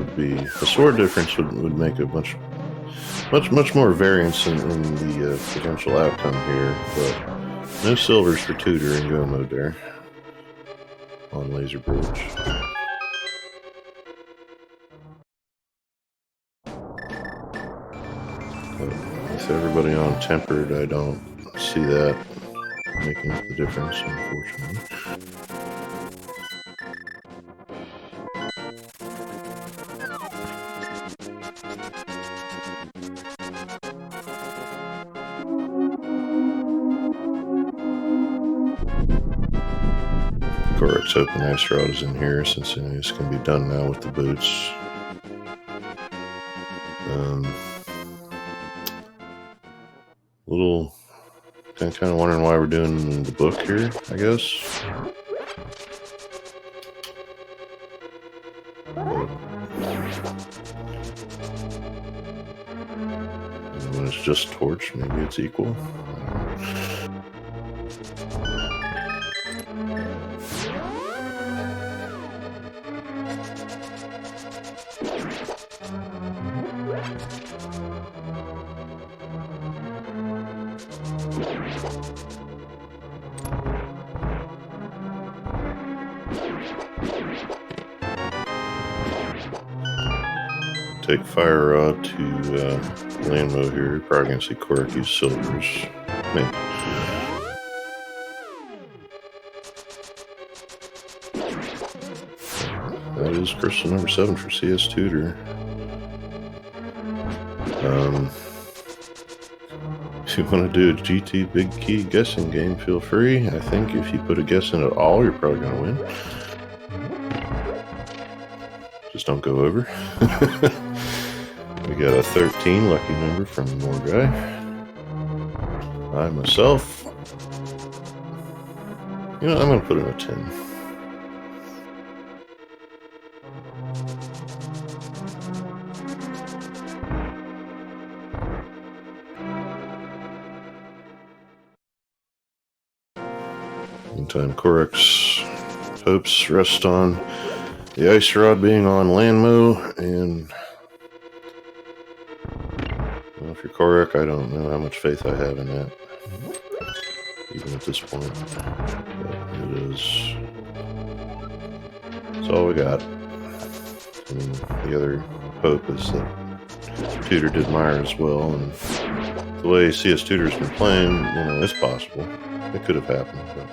S1: difference would make a much more variance in the potential outcome here, but no silvers for tutor in go mode there on Laser Bridge. With everybody on tempered, I don't see that making the difference, unfortunately. Kohrek's hoping Ice Rod is in here, since this can be done now with the boots. Little kind of wondering why we're doing the book here, I guess. When it's just torch, maybe it's equal. Take Fire Rod to land mode here. You're probably going to see Kohrek use silvers. Maybe. That is crystal number 7 for CS Tutor. If you want to do a GT Big Key guessing game, feel free. I think if you put a guess in at all, you're probably going to win. don't go over. We got a 13 lucky number from more guy. I myself, you know, I'm going to put in a 10. Meantime, Kohrek's hopes rest on the ice rod being on Landmo, and well, if you're Kohrek, I don't know how much faith I have in that, even at this point. But it is. That's all we got. And the other hope is that Tutor did Meyer as well, and the way CS Tutor's been playing, you know, it's possible. It could have happened, but.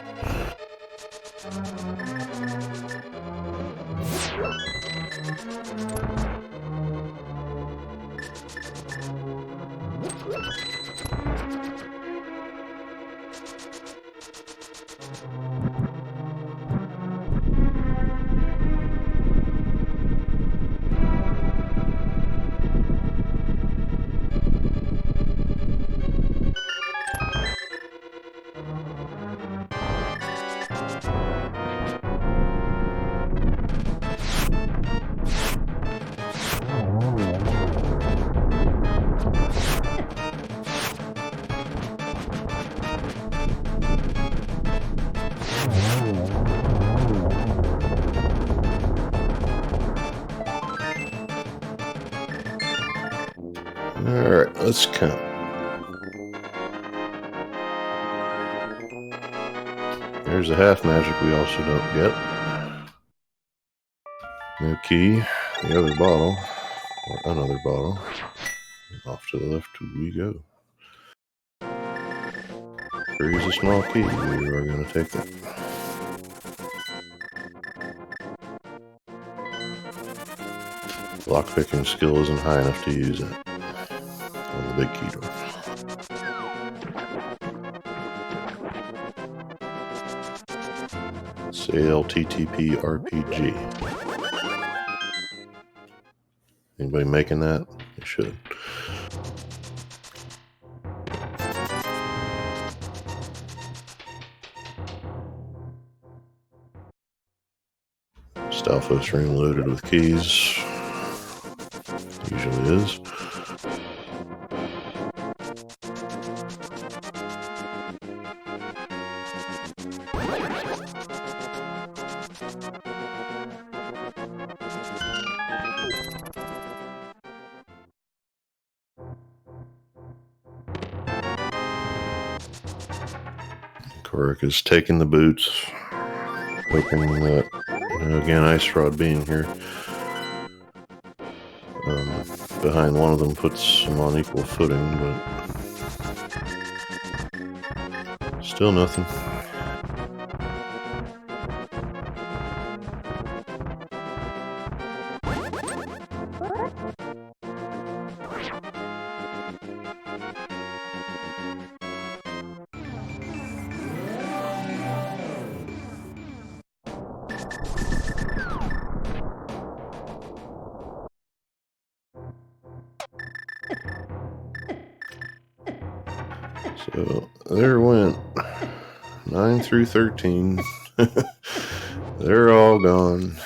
S1: Alright, let's count. There's a half magic we also don't get. No key. The other bottle, or another bottle. Off to the left we go. Freeze a small key. We are going to take that. Lockpicking skill isn't high enough to use it on the big key door. It's ALTTPR. Anybody making that? They should. Stalfos ring loaded with keys. Usually is. Kohrek is taking the boots, hoping that, you know, again, ice rod being here behind one of them puts them on equal footing, but still nothing. So there went 9 through 13. They're all gone.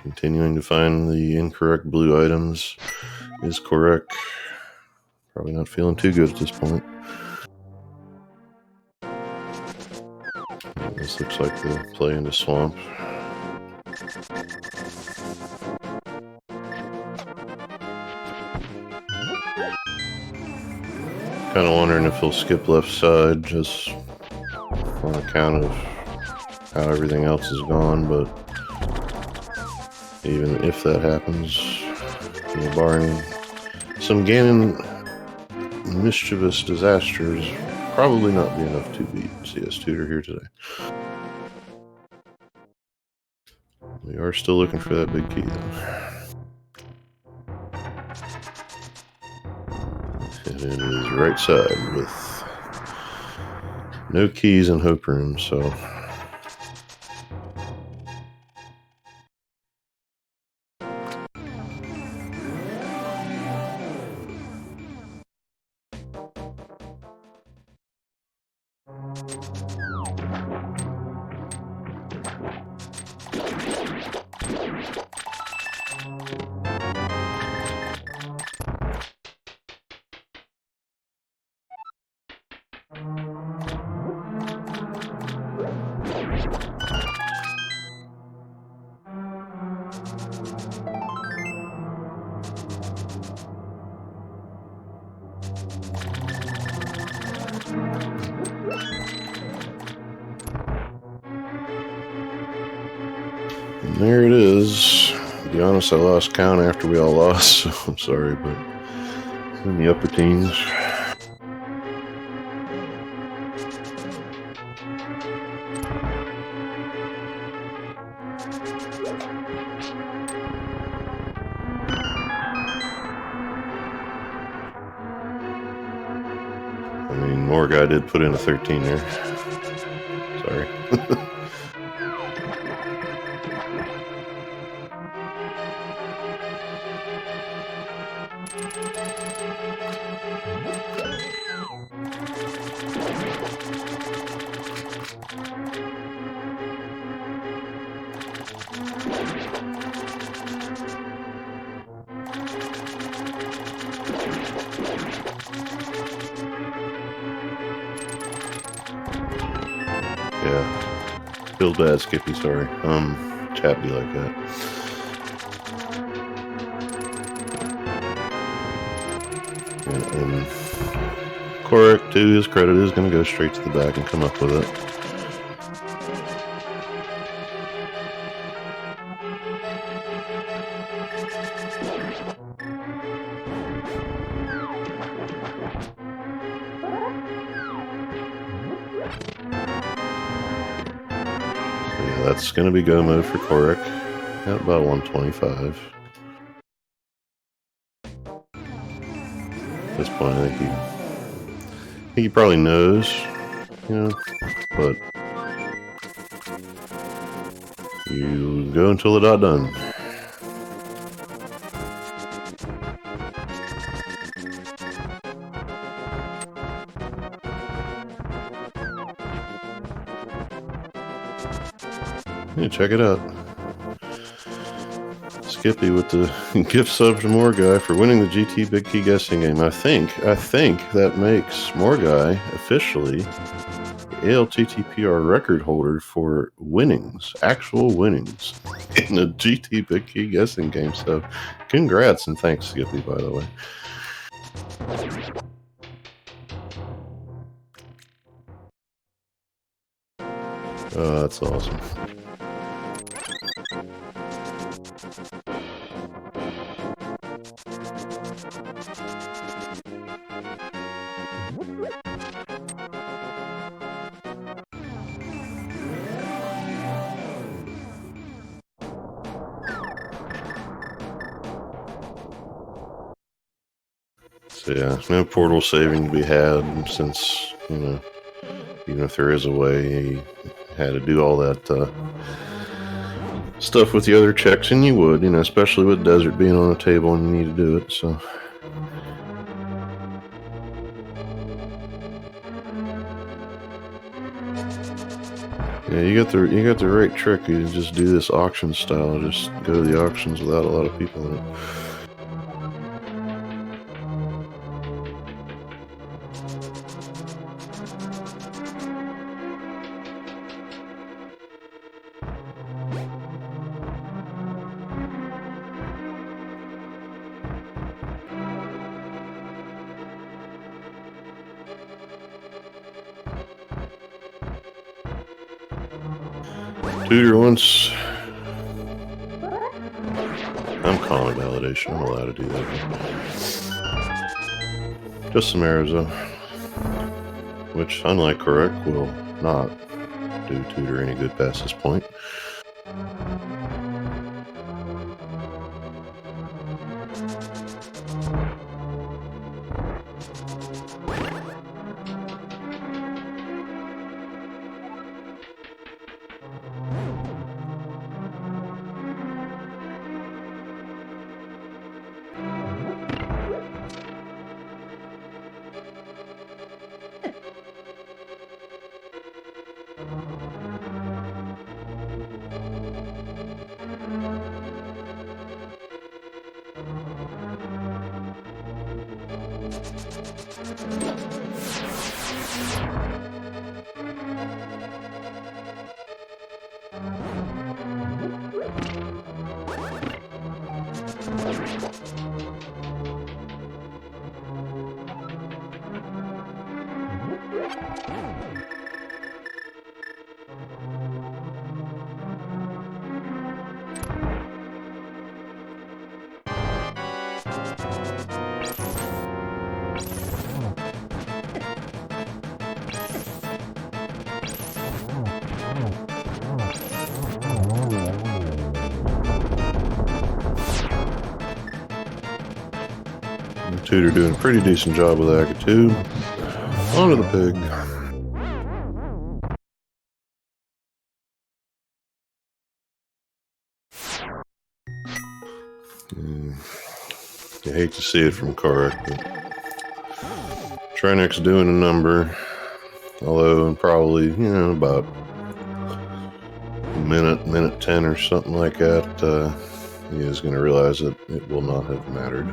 S1: Continuing to find the incorrect blue items is Kohrek. Probably not feeling too good at this point. This looks like the play into swamp. Kind of wondering if he'll skip left side just on account of how everything else is gone, but even if that happens, you know, barring some Ganon mischievous disasters, probably not be enough to beat CS Tutor here today. We are still looking for that big key, though. And it is right side with No keys in Hope Room, so... And there it is. To be honest, I lost count after we all lost, so I'm sorry, but in the upper teens. I mean, more guy did put in a 13 there. Sorry. Yeah. Feel bad, Skippy, sorry. Chat be like that. And Kohrek, to his credit, is going to go straight to the back and come up with it. So yeah, that's going to be go mode for Kohrek at about 125. At this point, I think he probably knows, you know, but you go until the dot done. Yeah, check it out. Skippy with the gift sub to More Guy for winning the GT Big Key guessing game. I think that makes More Guy officially the ALTTPR record holder for winnings, actual winnings in the GT Big Key guessing game. So congrats and thanks, Skippy, by the way. Oh, that's awesome. So yeah, no portal saving to be had since, you know, even if there is a way, he had to do all that stuff with the other checks, and you would, you know, especially with Desert being on the table and you need to do it, so. Yeah, you got the right trick. You just do this auction style. Just go to the auctions without a lot of people in it. Tutor once. I'm calling validation. I'm allowed to do that. Just some arrows, though. Which, unlike Kohrek, will not do Tutor any good past this point. Tutor doing a pretty decent job with Aga 2. Onto the pig. You hate to see it from Kohrek, but Trinek's doing a number. Although in probably, about minute 10 or something like that, he is going to realize that it will not have mattered.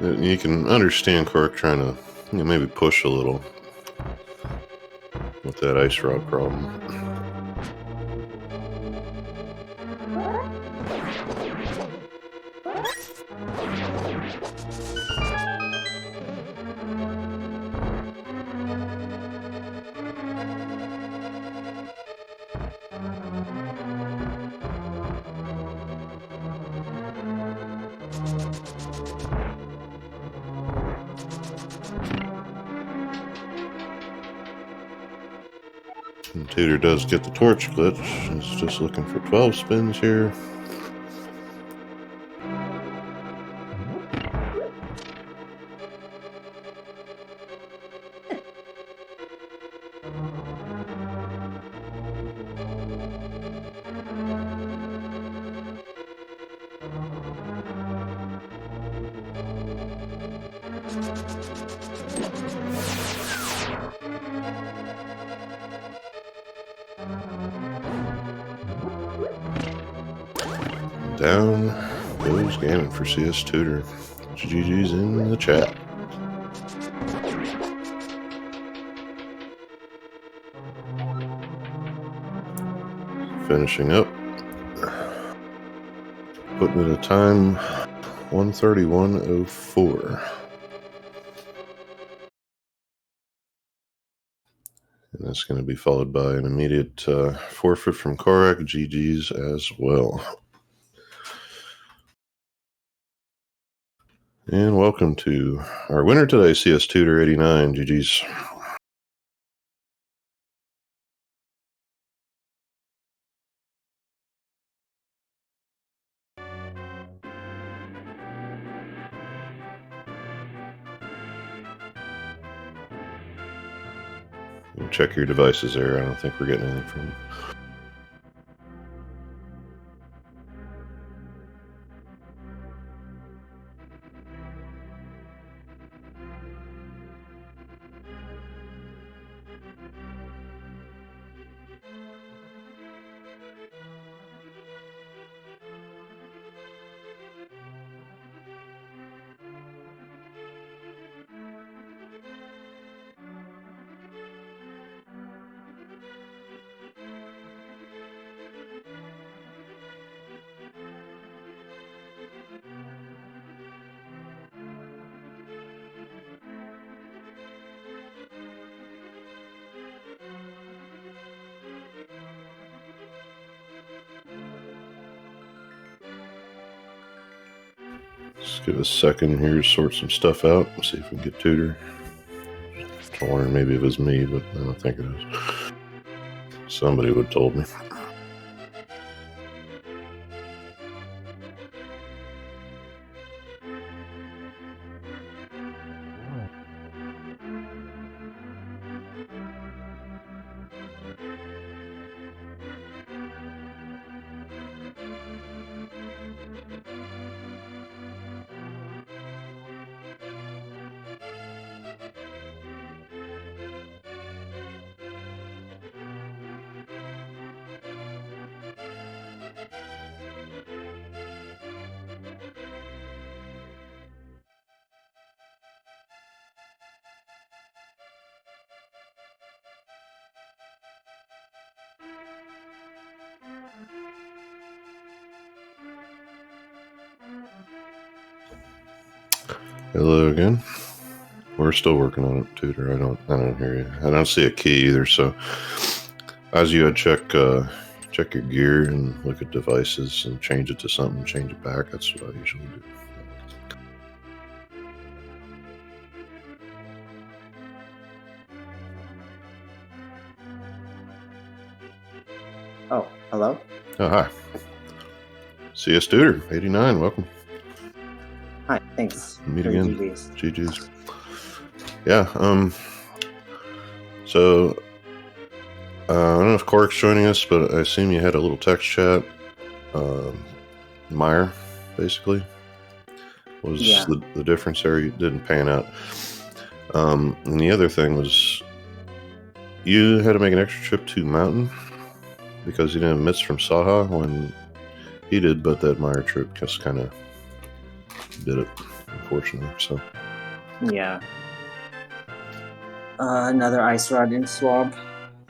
S1: You can understand Kohrek trying to maybe push a little with that ice rod problem. And Tutor does get the torch glitch. He's just looking for 12 spins here. Down goes Gammon for CS Tutor. GG's in the chat. Finishing up. Putting it at time 1:31:04. And that's going to be followed by an immediate forfeit from Kohrek. GG's as well. And welcome to our winner today, cstutor89. GG's. Check your devices there. I don't think we're getting anything from them. Just give us a second here to sort some stuff out. See if we can get Tutor. I'm wondering maybe if it's me, but I don't think it is. Somebody would have told me. Hello again. We're still working on it, Tutor. I don't hear you. I don't see a key either. So, as you check your gear and look at devices and change it to something, change it back. That's what I usually do.
S2: Oh, hello?
S1: Oh, hi. cstutor89, welcome.
S2: Hi, thanks.
S1: Meet
S2: for the
S1: again.
S2: GGs.
S1: GG's. Yeah, so I don't know if Kohrek's joining us, but I assume you had a little text chat. Meyer, basically, was
S2: Yeah.
S1: the difference there. It didn't pan out. And the other thing was you had to make an extra trip to Mountain because you didn't have mitts from Saha when he did, but that Meyer trip just kind of did it, unfortunately. So
S2: Yeah. Another ice rod in swab.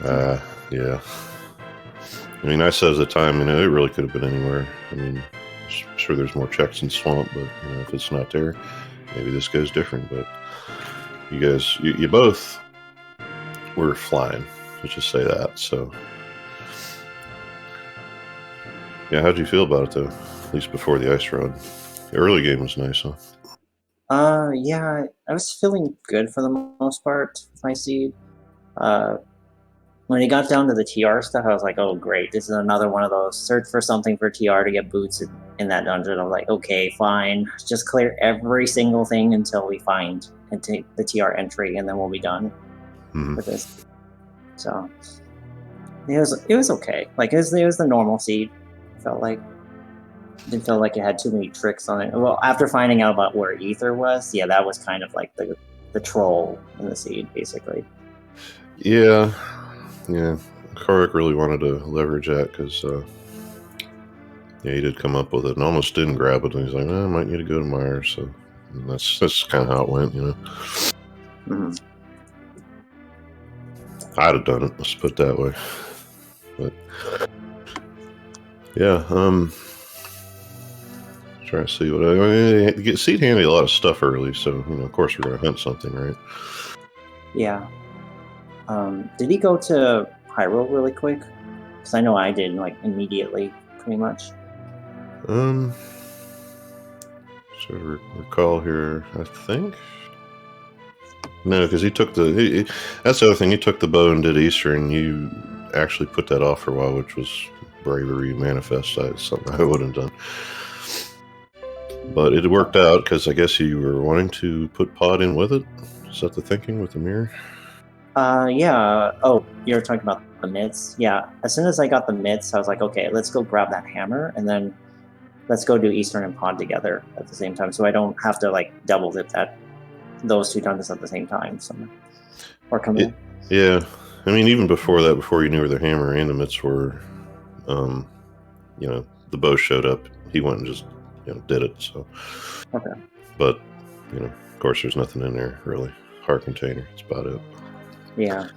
S1: Yeah. I mean, I said at the time, it really could have been anywhere. I mean, I'm sure there's more checks in Swamp, but if it's not there, maybe this goes different. But you guys, you both were flying. Let's just say that. So, yeah, how'd you feel about it though? At least before the ice rod. The early game was nice, huh?
S2: Yeah, I was feeling good for the most part with my seed. When it got down to the TR stuff, I was like, oh, great. This is another one of those search for something for TR to get boots in that dungeon. I'm like, okay, fine. Just clear every single thing until we find and take the TR entry, and then we'll be done with this. So it was okay. Like, it was the normal seed. Didn't feel like it had too many tricks on it. Well, after finding out about where Ether was, yeah, that was kind of like the troll in the seed, basically.
S1: Yeah. Kohrek really wanted to leverage that because, he did come up with it and almost didn't grab it. And he's like, I might need to go to Myers. So that's kind of how it went,
S2: Mm-hmm.
S1: I'd have done it. Let's put it that way. But yeah, try to see what I get. Seed handy a lot of stuff early, so of course we're gonna hunt something, right?
S2: Yeah. Did he go to Hyrule really quick? Because I know I did, like, immediately, pretty much.
S1: So recall here, I think. No, because he took that's the other thing. He took the bow and did Easter, and you actually put that off for a while, which was bravery manifest. Something I wouldn't have done. But it worked out because I guess you were wanting to put Pod in with it. Is that the thinking with the mirror?
S2: Yeah. Oh, you're talking about the mitts? Yeah. As soon as I got the mitts, I was like, okay, let's go grab that hammer, and then let's go do Eastern and Pod together at the same time, so I don't have to, like, double dip those two dungeons at the same time. Or come in.
S1: Yeah. I mean, even before that, before you knew where the hammer and the mitts were, the bow showed up. He went and just, did it. So,
S2: Okay.
S1: But, of course, there's nothing in there really. Heart container. That's about it.
S2: Yeah.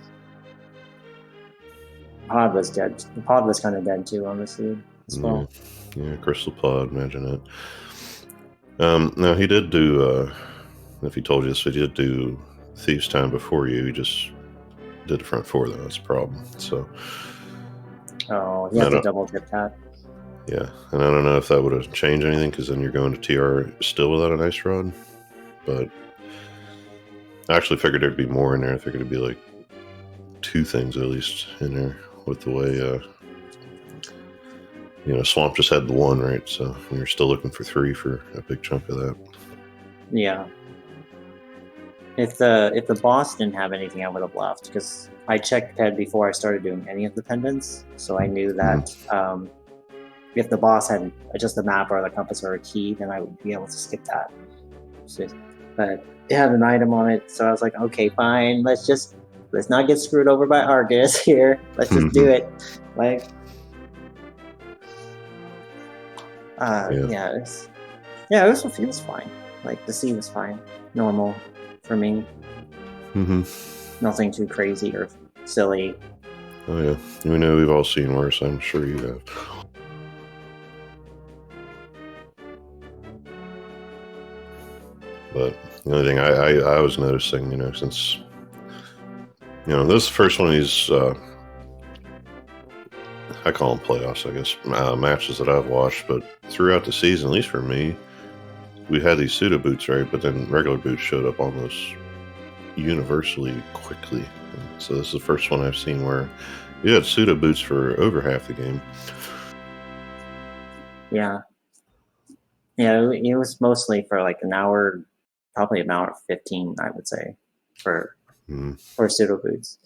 S2: Pod was dead. The pod was kind of dead too, honestly, as well.
S1: Yeah, Crystal Pod. Imagine it. Now he did do. If he told you this, he did do Thieves' Time before you. He just did the front four though. That's the problem. So.
S2: Oh, you have to double dip that.
S1: Yeah, and I don't know if that would have changed anything because then you're going to TR still without an ice rod. But I actually figured there'd be more in there. I figured it'd be like two things at least in there. with the way Swamp just had the 1, right? So we were still looking for 3 for a big chunk of that.
S2: Yeah. If the boss didn't have anything, I would have left, because I checked PED before I started doing any of the pendants, so I knew that if the boss had just a map or the compass or a key, then I would be able to skip that. But it had an item on it, so I was like, okay, fine, let's not get screwed over by Argus here. Let's just do it. Like, it was fine. Like, the sea was fine, normal for me. Nothing too crazy or silly.
S1: Oh yeah, we know we've all seen worse. I'm sure you have. But the only thing I was noticing, since this is the first one of these, I call them playoffs, I guess, matches that I've watched. But throughout the season, at least for me, we had these pseudo boots, right? But then regular boots showed up almost universally quickly. And so this is the first one I've seen where you had pseudo boots for over half the game.
S2: Yeah, it was mostly for like an hour, probably an hour 15, I would say, for pseudo boots.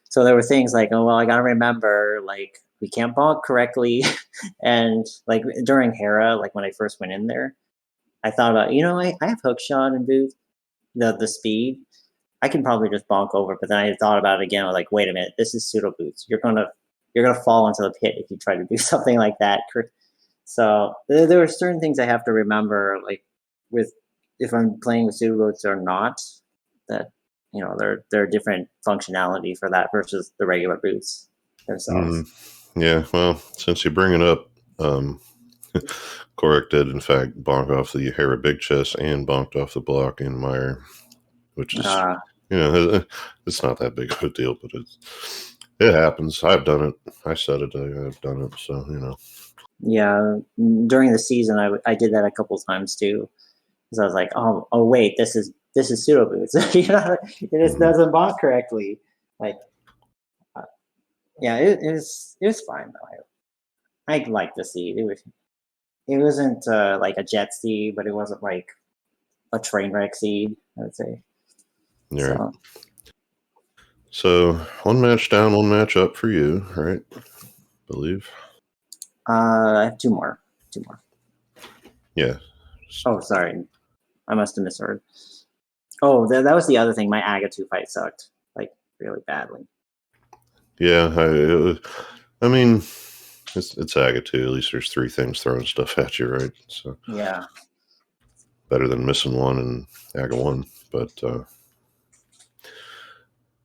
S2: So there were things like, oh well, I gotta remember, like, we can't bonk correctly, and like during Hera, like when I first went in there, I thought about, I have hook shot and boot, the speed. I can probably just bonk over, but then I thought about it again. I was like, wait a minute, this is pseudo boots. You're gonna fall into the pit if you try to do something like that. So there are certain things I have to remember, like with if I'm playing with pseudo boots or not. That there are different functionality for that versus the regular boots themselves.
S1: Yeah, well, since you bring it up, Kohrek did in fact bonk off the Hera Big Chest and bonked off the block in Meyer, which is it's not that big of a deal, but it happens. I've done it. I said it. I've done it. So
S2: Yeah, during the season, I did that a couple times too, because I was like, oh wait, this is pseudo boots. It just doesn't bonk correctly. Like, it was fine though. I like the seed. It wasn't like a jet seed, but it wasn't like a train wreck seed, I would say.
S1: Yeah. So 1 match down, 1 match up for you, right? I believe.
S2: I have 2 more.
S1: Yeah.
S2: Oh, sorry. I must have misheard. Oh, that was the other thing. My Aga2 fight sucked, like, really badly.
S1: Yeah, I mean, it's Aga 2. At least there's 3 things throwing stuff at you, right? So
S2: yeah,
S1: better than missing 1 in Aga 1. But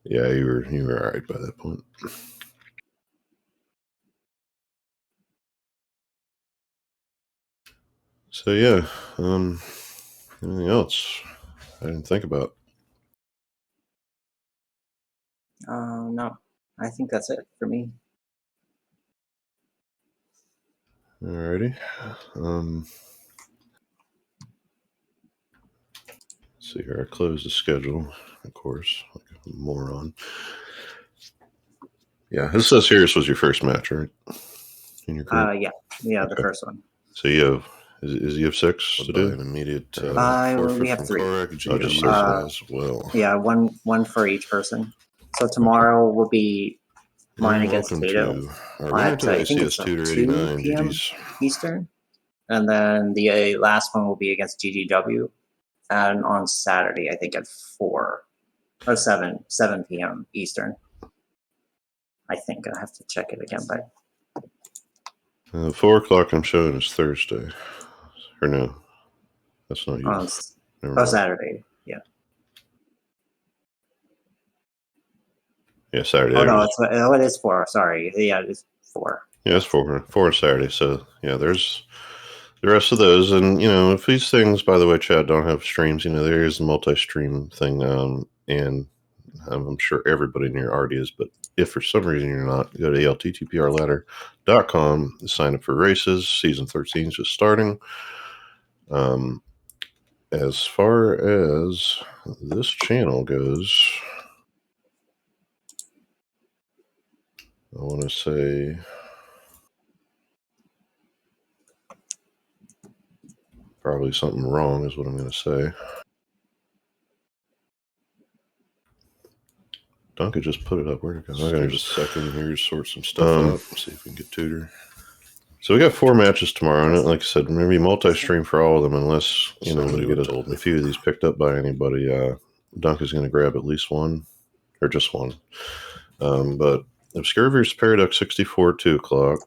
S1: yeah, you were all right by that point. So yeah, anything else I didn't think about?
S2: no, I think that's it for me.
S1: Alrighty. Let's see here. I closed the schedule, of course, like a moron. Yeah, this says here this was your first match, right? In your group?
S2: Yeah, the first one.
S1: So you have you have 6 to do? An immediate
S2: we have 3.
S1: Just as well.
S2: Yeah, one for each person. So tomorrow will be mine against Tato at I think it's 2 p.m. Eastern, and then the last one will be against GGW, and on Saturday I think at 4 or 7 p.m. Eastern. I think I have to check it again, but
S1: 4 o'clock I'm showing is Thursday, or no? That's not you.
S2: Saturday. Yeah.
S1: Yeah, Saturday.
S2: Oh no, it is 4. Sorry, yeah, it is 4.
S1: Yeah, it's 4 Saturday. So yeah, there's the rest of those, and if these things, by the way, chat, don't have streams, there is a multi-stream thing, and I'm sure everybody in here already is, but if for some reason you're not, go to ALTTPRladder.com to sign up for races. Season 13 is just starting. As far as this channel goes, I want to say probably something wrong is what I'm going to say. Duncan just put it up. Where'd it go? I got just a second here to sort some stuff out. See if we can get tutor. So we got 4 matches tomorrow, and like I said, maybe multi-stream for all of them, unless you know we get a few of these picked up by anybody. Dunk is going to grab at least one, or just one. But Obscurver's Paradox 64 2 o'clock.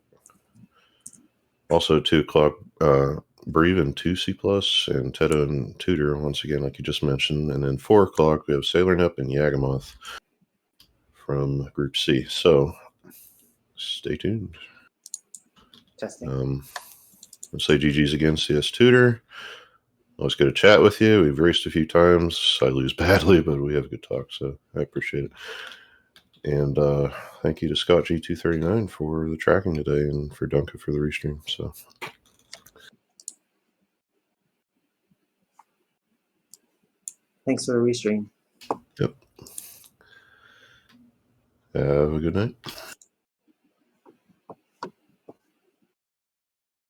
S1: Also 2 o'clock. Breven 2C plus and Teto and Tutor once again, like you just mentioned, and then 4 o'clock we have Sailor Nup and Yagamoth from Group C. So stay tuned.
S2: Testing.
S1: Let's say GG's again, CS Tutor. Always good to chat with you. We've raced a few times. I lose badly, but we have a good talk, so I appreciate it. And thank you to Scott G239 for the tracking today and for Duncan for the restream. So
S2: Thanks for the restream.
S1: yep. Have a good night.